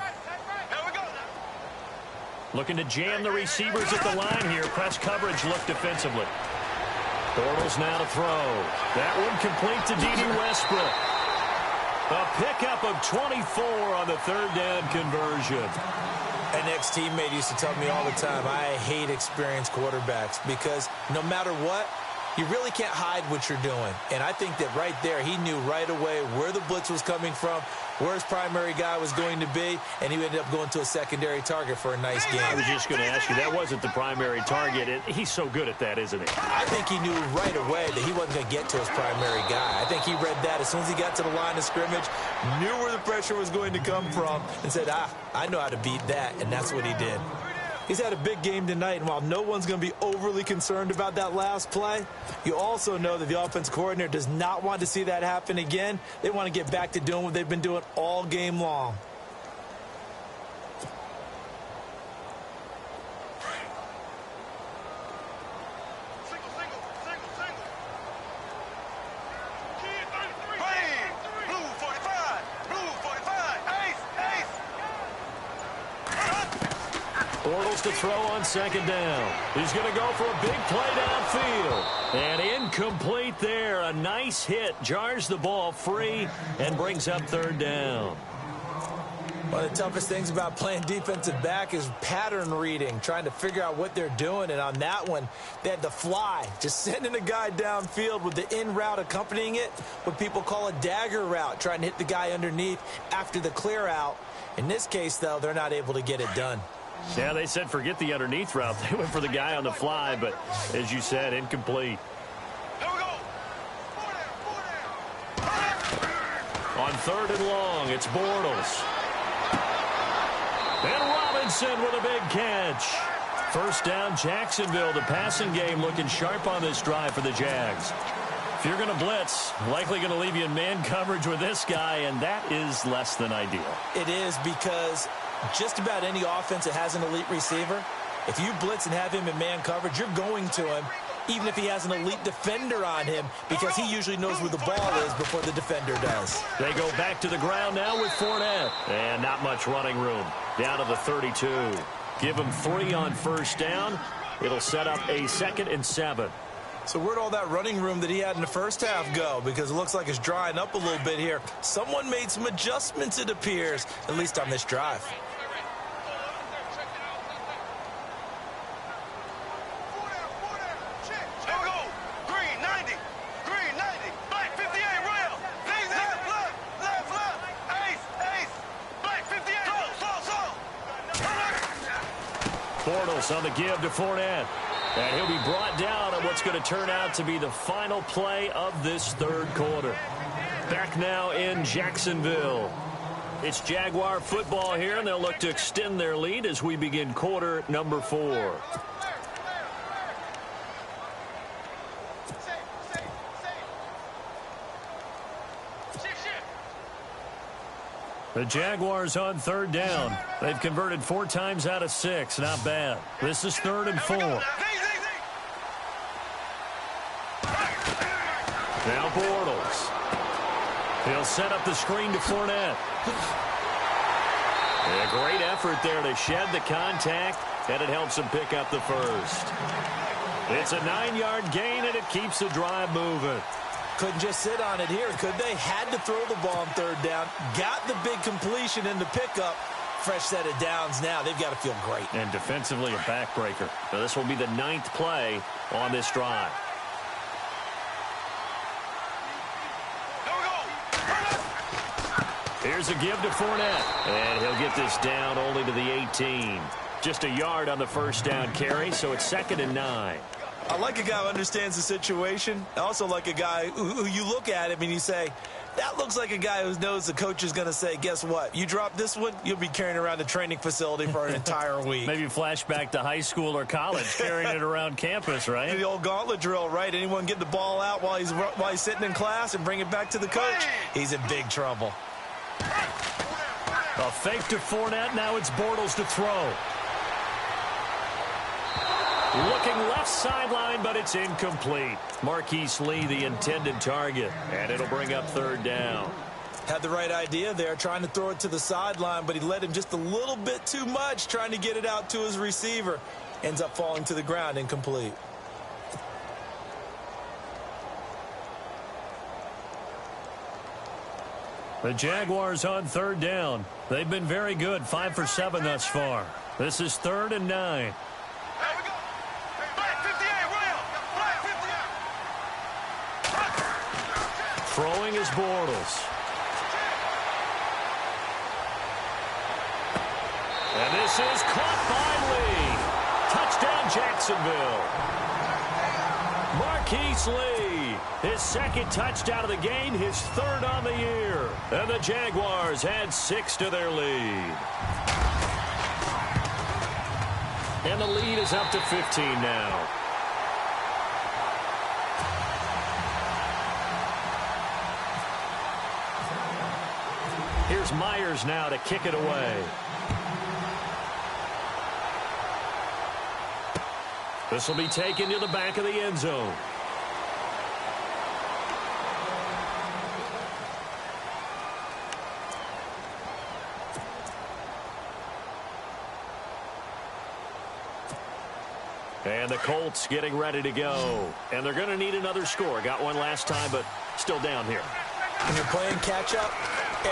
Looking to jam the receivers at the line here. Press coverage look defensively. Bortles now to throw. That one complete to D.D. Westbrook. A pickup of 24 on the 3rd down conversion. An ex-teammate used to tell me all the time, I hate experienced quarterbacks because no matter what, you really can't hide what you're doing. And I think that right there, he knew right away where the blitz was coming from, where his primary guy was going to be, and he ended up going to a secondary target for a nice game. I was just going to ask you, that wasn't the primary target. He's so good at that, isn't he? I think he knew right away that he wasn't going to get to his primary guy. I think he read that as soon as he got to the line of scrimmage, knew where the pressure was going to come from, and said, I know how to beat that, and that's what he did. He's had a big game tonight, and while no one's going to be overly concerned about that last play, you also know that the offense coordinator does not want to see that happen again. They want to get back to doing what they've been doing all game long. Bortles to throw on 2nd down. He's going to go for a big play downfield. And incomplete there. A nice hit. Jars the ball free and brings up 3rd down. One of the toughest things about playing defensive back is pattern reading, trying to figure out what they're doing. And on that one, they had the fly, just sending a guy downfield with the in route accompanying it, what people call a dagger route, trying to hit the guy underneath after the clear out. In this case, though, they're not able to get it done. Yeah, they said forget the underneath route. They went for the guy on the fly, but as you said, incomplete. Here we go. On 3rd and long, it's Bortles. And Robinson with a big catch. 1st down, Jacksonville. The passing game looking sharp on this drive for the Jags. If you're going to blitz, likely going to leave you in man coverage with this guy, and that is less than ideal. It is because just about any offense that has an elite receiver, if you blitz and have him in man coverage, you're going to him, even if he has an elite defender on him, because he usually knows where the ball is before the defender does. They go back to the ground now with Fournette. And not much running room. Down to the 32. Give him 3 on 1st down. It'll set up a 2nd and 7. So where'd all that running room that he had in the first half go? Because it looks like it's drying up a little bit here. Someone made some adjustments, it appears, at least on this drive. Bortles on the give to Fournette. And he'll be brought down on what's going to turn out to be the final play of this 3rd quarter. Back now in Jacksonville. It's Jaguar football here, and they'll look to extend their lead as we begin quarter number 4. The Jaguars on 3rd down. They've converted 4 times out of 6. Not bad. This is 3rd and 4. Now Bortles. He'll set up the screen to Fournette. A great effort there to shed the contact, and it helps him pick up the 1st. It's a 9-yard gain, and it keeps the drive moving. Couldn't just sit on it here, could they? Had to throw the ball on third down. Got the big completion in the pickup. Fresh set of downs now. They've got to feel great. And defensively, a backbreaker. Now, this will be the 9th play on this drive. Here's a give to Fournette. And he'll get this down only to the 18. Just a yard on the first down carry, so it's 2nd and 9. I like a guy who understands the situation. I also like a guy who you look at him and you say, that looks like a guy who knows the coach is going to say, guess what? You drop this one, you'll be carrying around the training facility for an entire week. Maybe flashback to high school or college, carrying it around campus, right? The old gauntlet drill, right? Anyone get the ball out while he's sitting in class and bring it back to the coach? He's in big trouble. A fake to Fournette. Now it's Bortles to throw. Looking left sideline, but it's incomplete. Marquise Lee, the intended target, and it'll bring up 3rd down. Had the right idea there, trying to throw it to the sideline, but he led him just a little bit too much, trying to get it out to his receiver. Ends up falling to the ground, incomplete. The Jaguars on 3rd down. They've been very good, 5 for 7 thus far. This is 3rd and 9. Throwing is Bortles. And this is caught by Lee. Touchdown, Jacksonville. Marquise Lee, his 2nd touchdown of the game, his 3rd on the year. And the Jaguars add 6 to their lead. And the lead is up to 15 now. Here's Myers now to kick it away. This will be taken to the back of the end zone. And the Colts getting ready to go. And they're going to need another score. Got one last time, but still down here. When you're playing catch-up,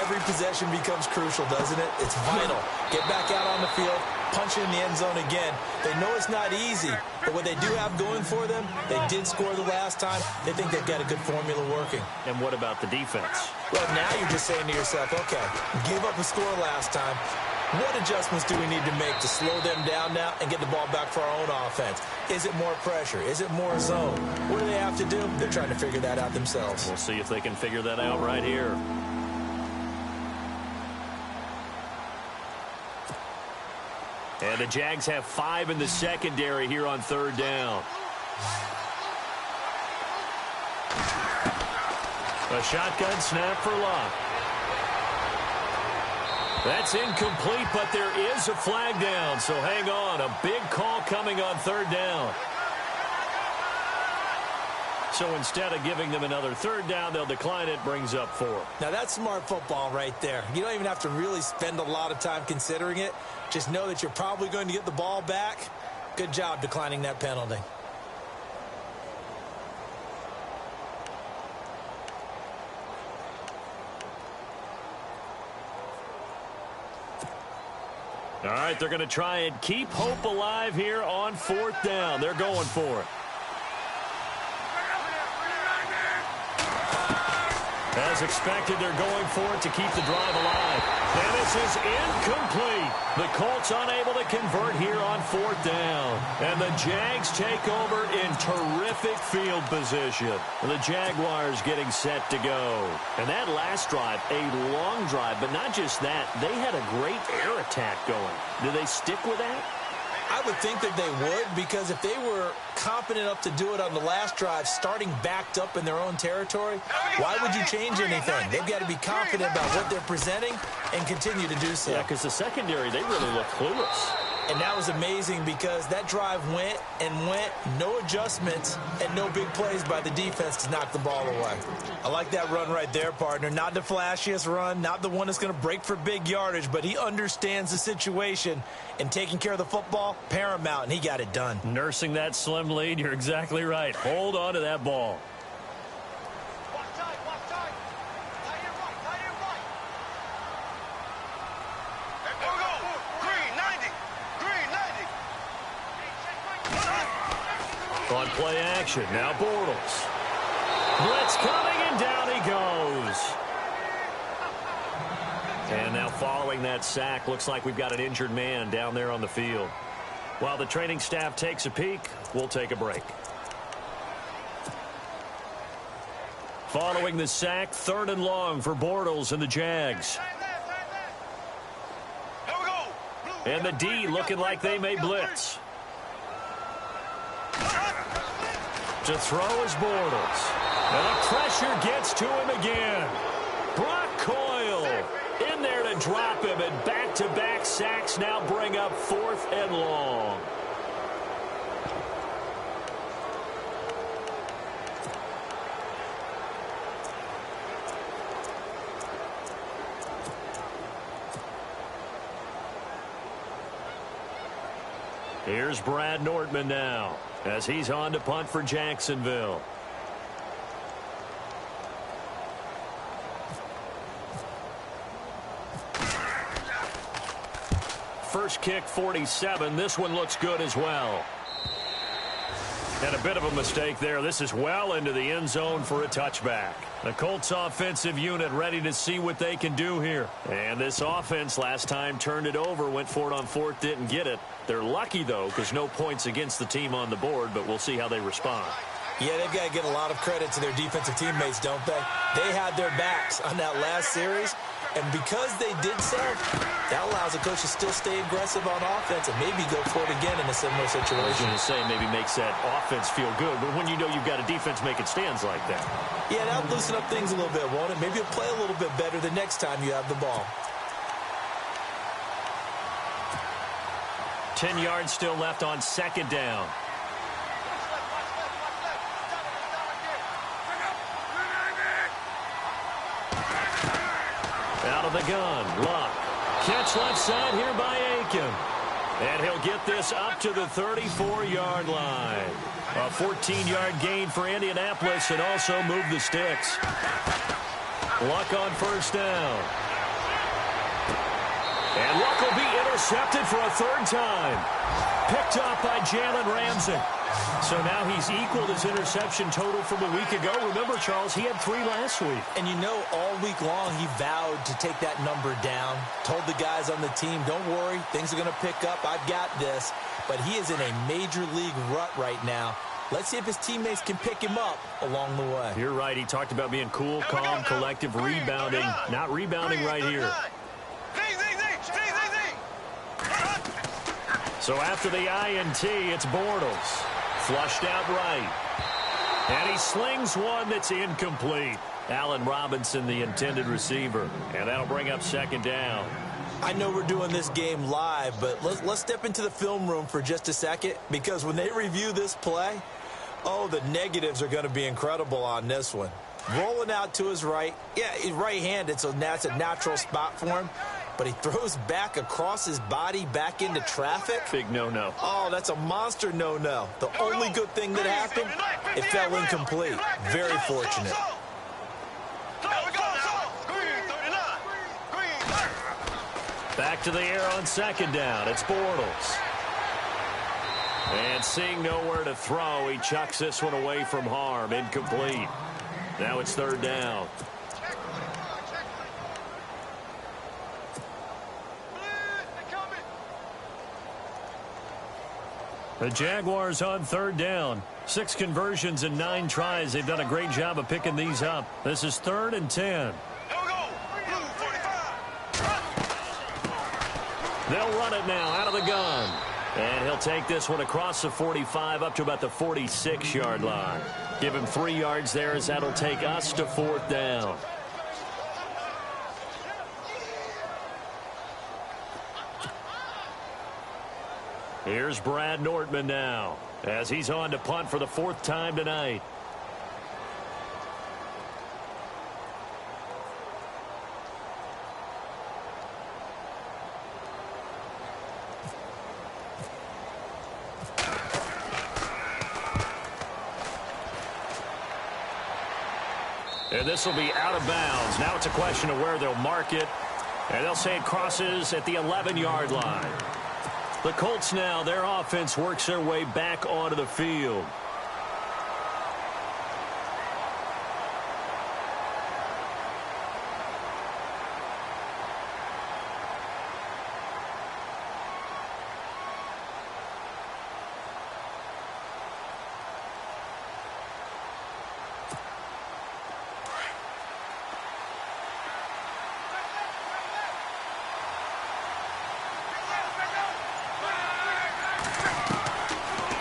every possession becomes crucial, doesn't it? It's vital. Get back out on the field, punch it in the end zone again. They know it's not easy, but what they do have going for them, they did score the last time. They think they've got a good formula working. And what about the defense? Well, now you're just saying to yourself, okay, gave up a score last time. What adjustments do we need to make to slow them down now and get the ball back for our own offense? Is it more pressure? Is it more zone? What do they have to do? They're trying to figure that out themselves. We'll see if they can figure that out right here. And the Jags have 5 in the secondary here on 3rd down. A shotgun snap for Luck. That's incomplete, but there is a flag down, so hang on. A big call coming on 3rd down. So instead of giving them another 3rd down, they'll decline it, brings up 4. Now that's smart football right there. You don't even have to really spend a lot of time considering it. Just know that you're probably going to get the ball back. Good job declining that penalty. All right, they're going to try and keep hope alive here on 4th down. They're going for it. As expected, they're going for it to keep the drive alive. And this is incomplete. The Colts unable to convert here on 4th down. And the Jags take over in terrific field position. The Jaguars getting set to go. And that last drive, a long drive, but not just that. They had a great air attack going. Do they stick with that? I would think that they would, because if they were confident enough to do it on the last drive, starting backed up in their own territory, why would you change anything? They've got to be confident about what they're presenting and continue to do so. Yeah, because the secondary, they really look clueless. And that was amazing because that drive went and went, no adjustments, and no big plays by the defense to knock the ball away. I like that run right there, partner. Not the flashiest run, not the one that's going to break for big yardage, but he understands the situation, and taking care of the football, paramount, and he got it done. Nursing that slim lead, you're exactly right. Hold on to that ball. On play action, now Bortles. Blitz coming, and down he goes. And now following that sack, looks like we've got an injured man down there on the field. While the training staff takes a peek, we'll take a break. Following the sack, 3rd and long for Bortles and the Jags. And the D looking like they may blitz. To throw is Bortles. And the pressure gets to him again. Brock Coyle in there to drop him, and back-to-back sacks now bring up 4th and long. Here's Brad Nortman now as he's on to punt for Jacksonville. First kick, 47. This one looks good as well. And a bit of a mistake there. This is well into the end zone for a touchback. The Colts offensive unit ready to see what they can do here. And this offense last time turned it over, went for it on 4th, didn't get it. They're lucky, though, because no points against the team on the board, but we'll see how they respond. Yeah, they've got to give a lot of credit to their defensive teammates, don't they? They had their backs on that last series, and because they did so, that allows the coach to still stay aggressive on offense and maybe go for it again in a similar situation. I was going to say maybe makes that offense feel good, but when you know you've got a defense making stands like that. Yeah, that'll loosen up things a little bit, won't it? Maybe you'll play a little bit better the next time you have the ball. 10 yards still left on 2nd down. Out of the gun, Luck. Catch left side here by Aiken. And he'll get this up to the 34-yard line. A 14-yard gain for Indianapolis and also move the sticks. Luck on 1st down. And Luck will be intercepted for a 3rd time. Picked up by Jalen Ramsey. So now he's equaled his interception total from a week ago. Remember, Charles, he had 3 last week. And you know, all week long he vowed to take that number down. Told the guys on the team, don't worry, things are going to pick up. I've got this. But he is in a major league rut right now. Let's see if his teammates can pick him up along the way. You're right. He talked about being cool, calm, collective, rebounding. Not rebounding right here. So after the INT, it's Bortles. Flushed out right. And he slings one that's incomplete. Allen Robinson, the intended receiver. And that'll bring up 2nd down. I know we're doing this game live, but let's step into the film room for just a second, because when they review this play, oh, the negatives are going to be incredible on this one. Rolling out to his right. Yeah, he's right-handed, so that's a natural spot for him. But he throws back across his body back into traffic. Big no-no. Oh, that's a monster no-no. The only good thing that happened, it fell incomplete. Very fortunate. Back to the air on 2nd down. It's Bortles. And seeing nowhere to throw, he chucks this one away from harm. Incomplete. Now it's 3rd down. The Jaguars on 3rd down. 6 conversions and 9 tries. They've done a great job of picking these up. This is 3rd and 10. They'll run it now out of the gun. And he'll take this one across the 45 up to about the 46-yard line. Give him 3 yards there as that'll take us to 4th down. Here's Brad Nortman now as he's on to punt for the 4th time tonight. And this will be out of bounds. Now it's a question of where they'll mark it. And they'll say it crosses at the 11-yard line. The Colts now, their offense works their way back onto the field.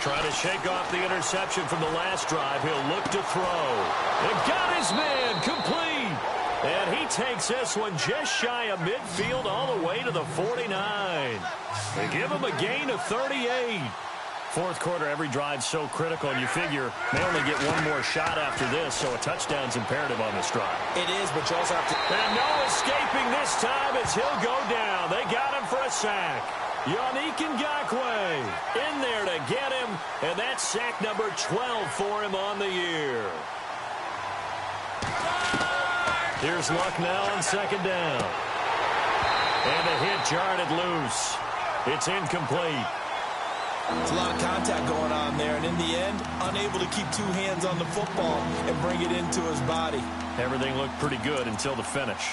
Trying to shake off the interception from the last drive. He'll look to throw. And got his man complete. And he takes this one just shy of midfield all the way to the 49. They give him a gain of 38. Fourth quarter, every drive's so critical, and you figure they only get one more shot after this, so a touchdown's imperative on this drive. It is, but you also have to... And no escaping this time as he'll go down. They got him for a sack. Yannick Ngakoue in there to get him, and that's sack number 12 for him on the year. Here's Luck now on second down. And the hit jarred it loose. It's incomplete. There's a lot of contact going on there, and in the end, unable to keep two hands on the football and bring it into his body. Everything looked pretty good until the finish.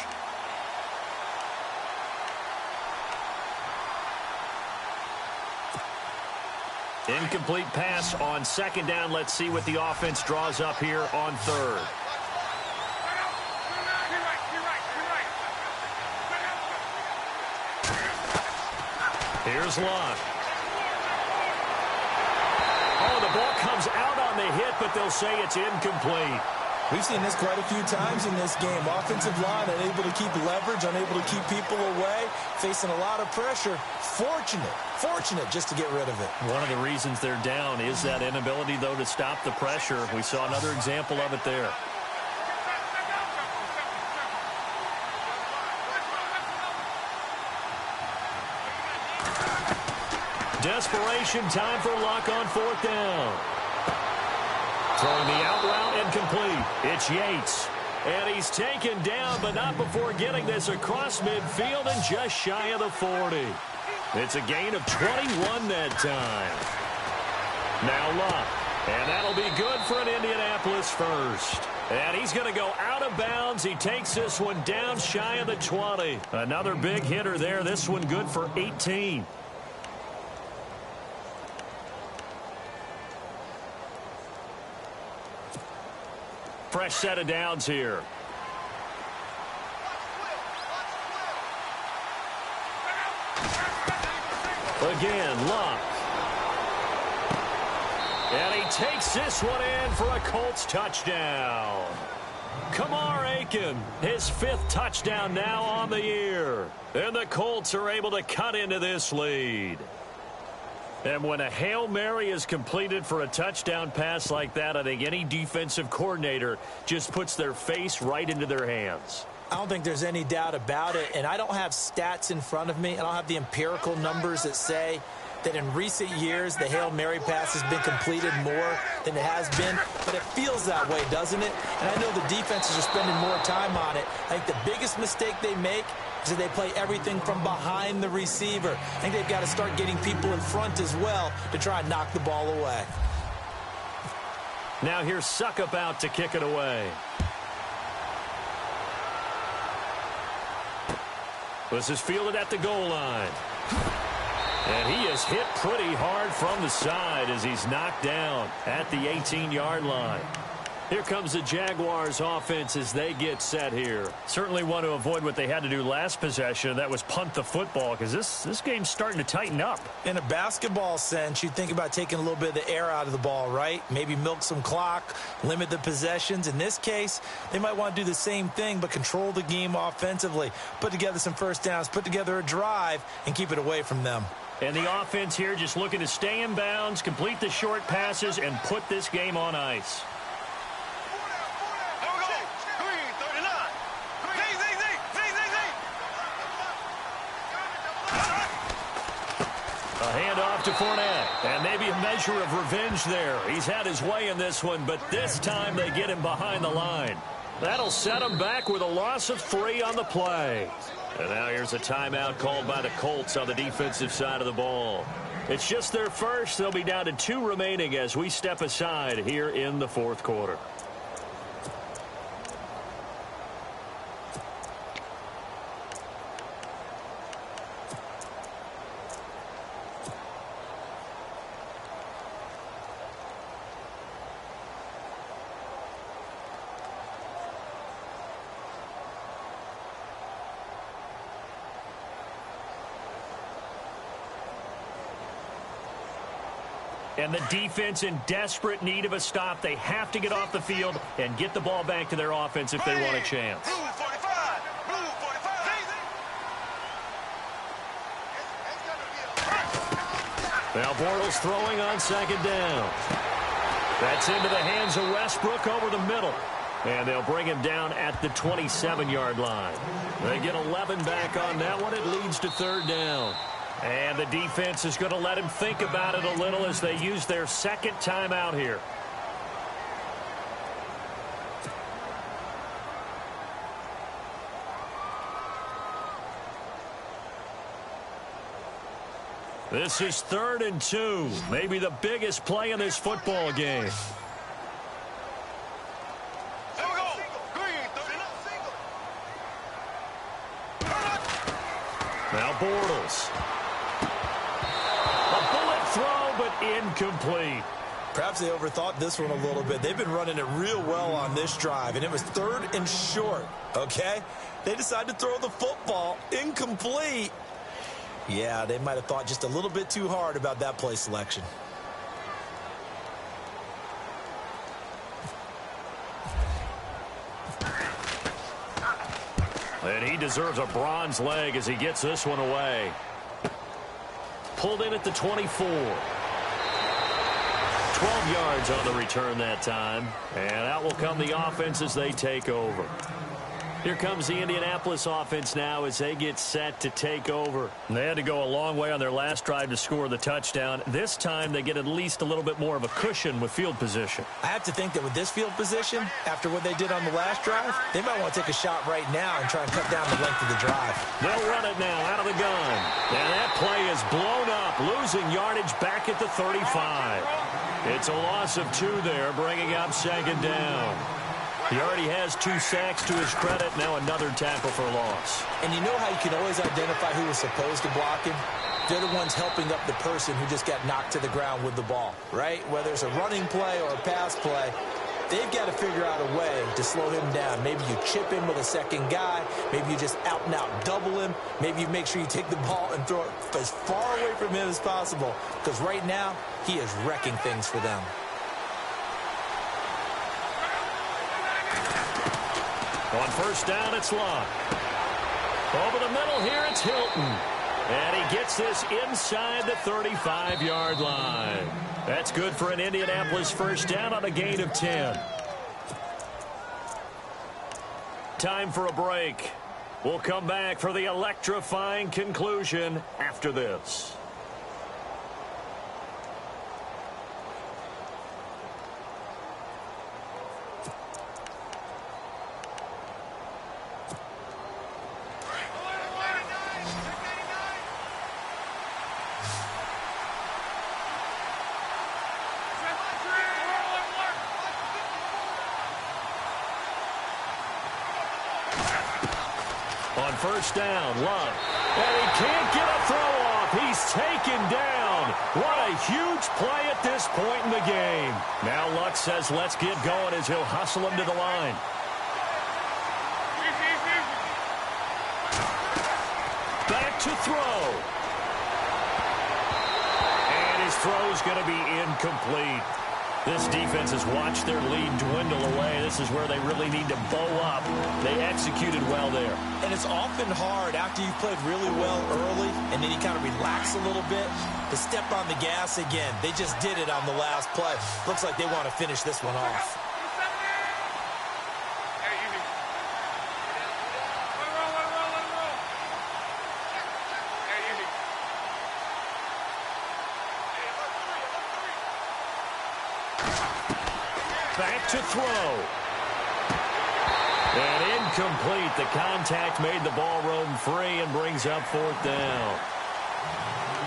Incomplete pass on second down. Let's see what the offense draws up here on third. Here's Luck. Oh, the ball comes out on the hit, but they'll say it's incomplete. We've seen this quite a few times in this game. Offensive line unable to keep leverage, unable to keep people away, facing a lot of pressure. Fortunate just to get rid of it. One of the reasons they're down is that inability, though, to stop the pressure. We saw another example of it there. Desperation time for Luck on fourth down. Throwing the out route incomplete. It's Yates. And he's taken down, but not before getting this across midfield and just shy of the 40. It's a gain of 21 that time. Now Luck. And that'll be good for an Indianapolis first. And he's going to go out of bounds. He takes this one down shy of the 20. Another big hitter there. This one good for 18. Fresh set of downs here. Again, Luck. And he takes this one in for a Colts touchdown. Kamar Aiken, his fifth touchdown now on the year. And the Colts are able to cut into this lead. And when a Hail Mary is completed for a touchdown pass like that, I think any defensive coordinator just puts their face right into their hands. I don't think there's any doubt about it, and I don't have stats in front of me. I don't have the empirical numbers that say that in recent years the Hail Mary pass has been completed more than it has been, but it feels that way, doesn't it? And I know the defenses are spending more time on it. I think the biggest mistake they make is that they play everything from behind the receiver. I think they've got to start getting people in front as well to try and knock the ball away. Now here's Suckup out to kick it away. This is fielded at the goal line. And he is hit pretty hard from the side as he's knocked down at the 18-yard line. Here comes the Jaguars offense as they get set here. Certainly want to avoid what they had to do last possession. That was punt the football, because this game's starting to tighten up. In a basketball sense, you think about taking a little bit of the air out of the ball, right? Maybe milk some clock, limit the possessions. In this case, they might want to do the same thing, but control the game offensively. Put together some first downs, put together a drive, and keep it away from them. And the offense here just looking to stay in bounds, complete the short passes, and put this game on ice. A handoff to Fournette, and maybe a measure of revenge there. He's had his way in this one, but this time they get him behind the line. That'll set him back with a loss of 3 on the play. And now here's a timeout called by the Colts on the defensive side of the ball. It's just their first. They'll be down to 2 remaining as we step aside here in the fourth quarter. And the defense in desperate need of a stop. They have to get off the field and get the ball back to their offense if they want a chance. Blue 45. Blue 45. Now Bortles throwing on second down. That's into the hands of Westbrook over the middle. And they'll bring him down at the 27-yard line. They get 11 back on that one. It leads to third down. And the defense is going to let him think about it a little as they use their second timeout here. This is 3rd and 2. Maybe the biggest play in this football game. Now Bortles. A bullet throw, but incomplete. Perhaps they overthought this one a little bit. They've been running it real well on this drive, and it was 3rd and short, okay? They decided to throw the football incomplete. Yeah, they might have thought just a little bit too hard about that play selection. And he deserves a bronze leg as he gets this one away. Pulled in at the 24. 12 yards on the return that time. And out will come the offense as they take over. Here comes the Indianapolis offense now as they get set to take over. And they had to go a long way on their last drive to score the touchdown. This time they get at least a little bit more of a cushion with field position. I have to think that with this field position, after what they did on the last drive, they might want to take a shot right now and try and cut down the length of the drive. They'll run it now out of the gun. And that play is blown up, losing yardage back at the 35. It's a loss of 2 there, bringing up second down. He already has 2 sacks to his credit. Now another tackle for loss. And you know how you can always identify who was supposed to block him? They're the ones helping up the person who just got knocked to the ground with the ball, right? Whether it's a running play or a pass play, they've got to figure out a way to slow him down. Maybe you chip him with a second guy. Maybe you just out and out double him. Maybe you make sure you take the ball and throw it as far away from him as possible. Because right now, he is wrecking things for them. On first down, it's Locke. Over the middle here, it's Hilton. And he gets this inside the 35-yard line. That's good for an Indianapolis first down on a gain of 10. Time for a break. We'll come back for the electrifying conclusion after this. On first down, Love. And he can't get a throw off. He's taken down. What a huge play at this point in the game. Now Luck says let's get going as he'll hustle him to the line. Back to throw. And his throw's going to be incomplete. This defense has watched their lead dwindle away. This is where they really need to bow up. They executed well there. And it's often hard after you've played really well early and then you kind of relax a little bit to step on the gas again. They just did it on the last play. Looks like they want to finish this one off. Back to throw. And incomplete. The contact made the ball roam free and brings up fourth down.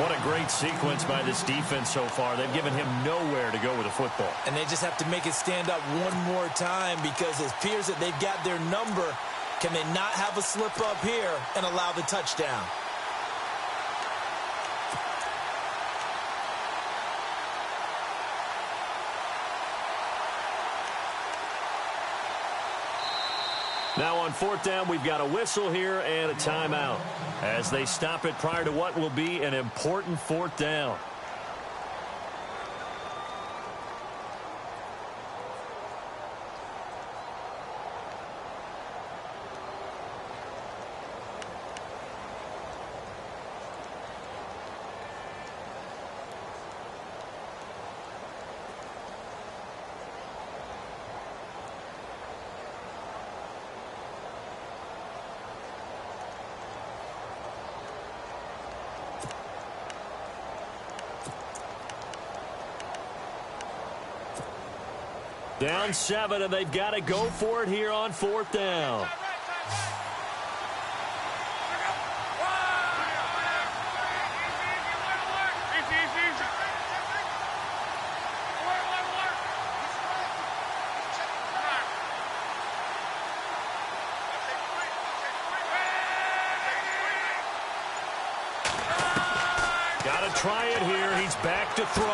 What a great sequence by this defense so far. They've given him nowhere to go with the football. And they just have to make it stand up one more time because it appears that they've got their number. Can they not have a slip up here and allow the touchdown? Now on fourth down, we've got a whistle here and a timeout as they stop it prior to what will be an important fourth down. Down 7, and they've got to go for it here on 4th down. Got to try it here. He's back to throw.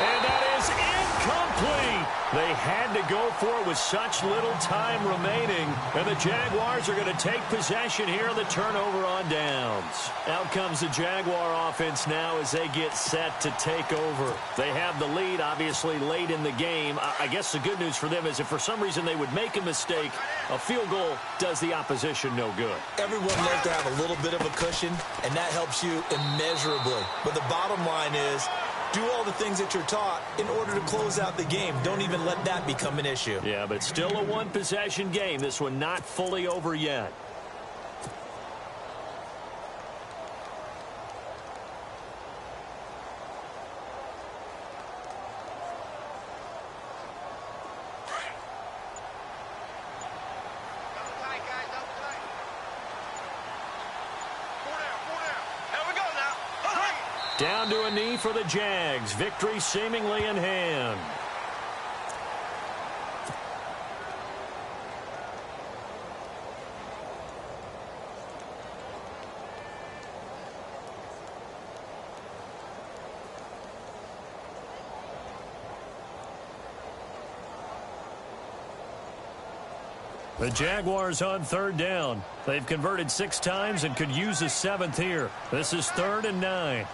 And that is incomplete. They had to go for it with such little time remaining. And the Jaguars are going to take possession here on the turnover on downs. Out comes the Jaguar offense now as they get set to take over. They have the lead, obviously, late in the game. I guess the good news for them is if for some reason they would make a mistake, a field goal does the opposition no good. Everyone loves to have a little bit of a cushion, and that helps you immeasurably. But the bottom line is, do all the things that you're taught in order to close out the game. Don't even let that become an issue. Yeah, but still a one-possession game. This one not fully over yet. Down to a knee for the Jags. Victory seemingly in hand. The Jaguars on 3rd down. They've converted 6 times and could use a 7th here. This is 3rd and 9.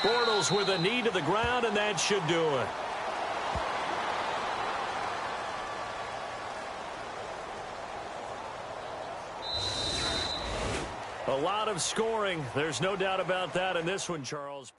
Bortles with a knee to the ground, and that should do it. A lot of scoring. There's no doubt about that in this one, Charles.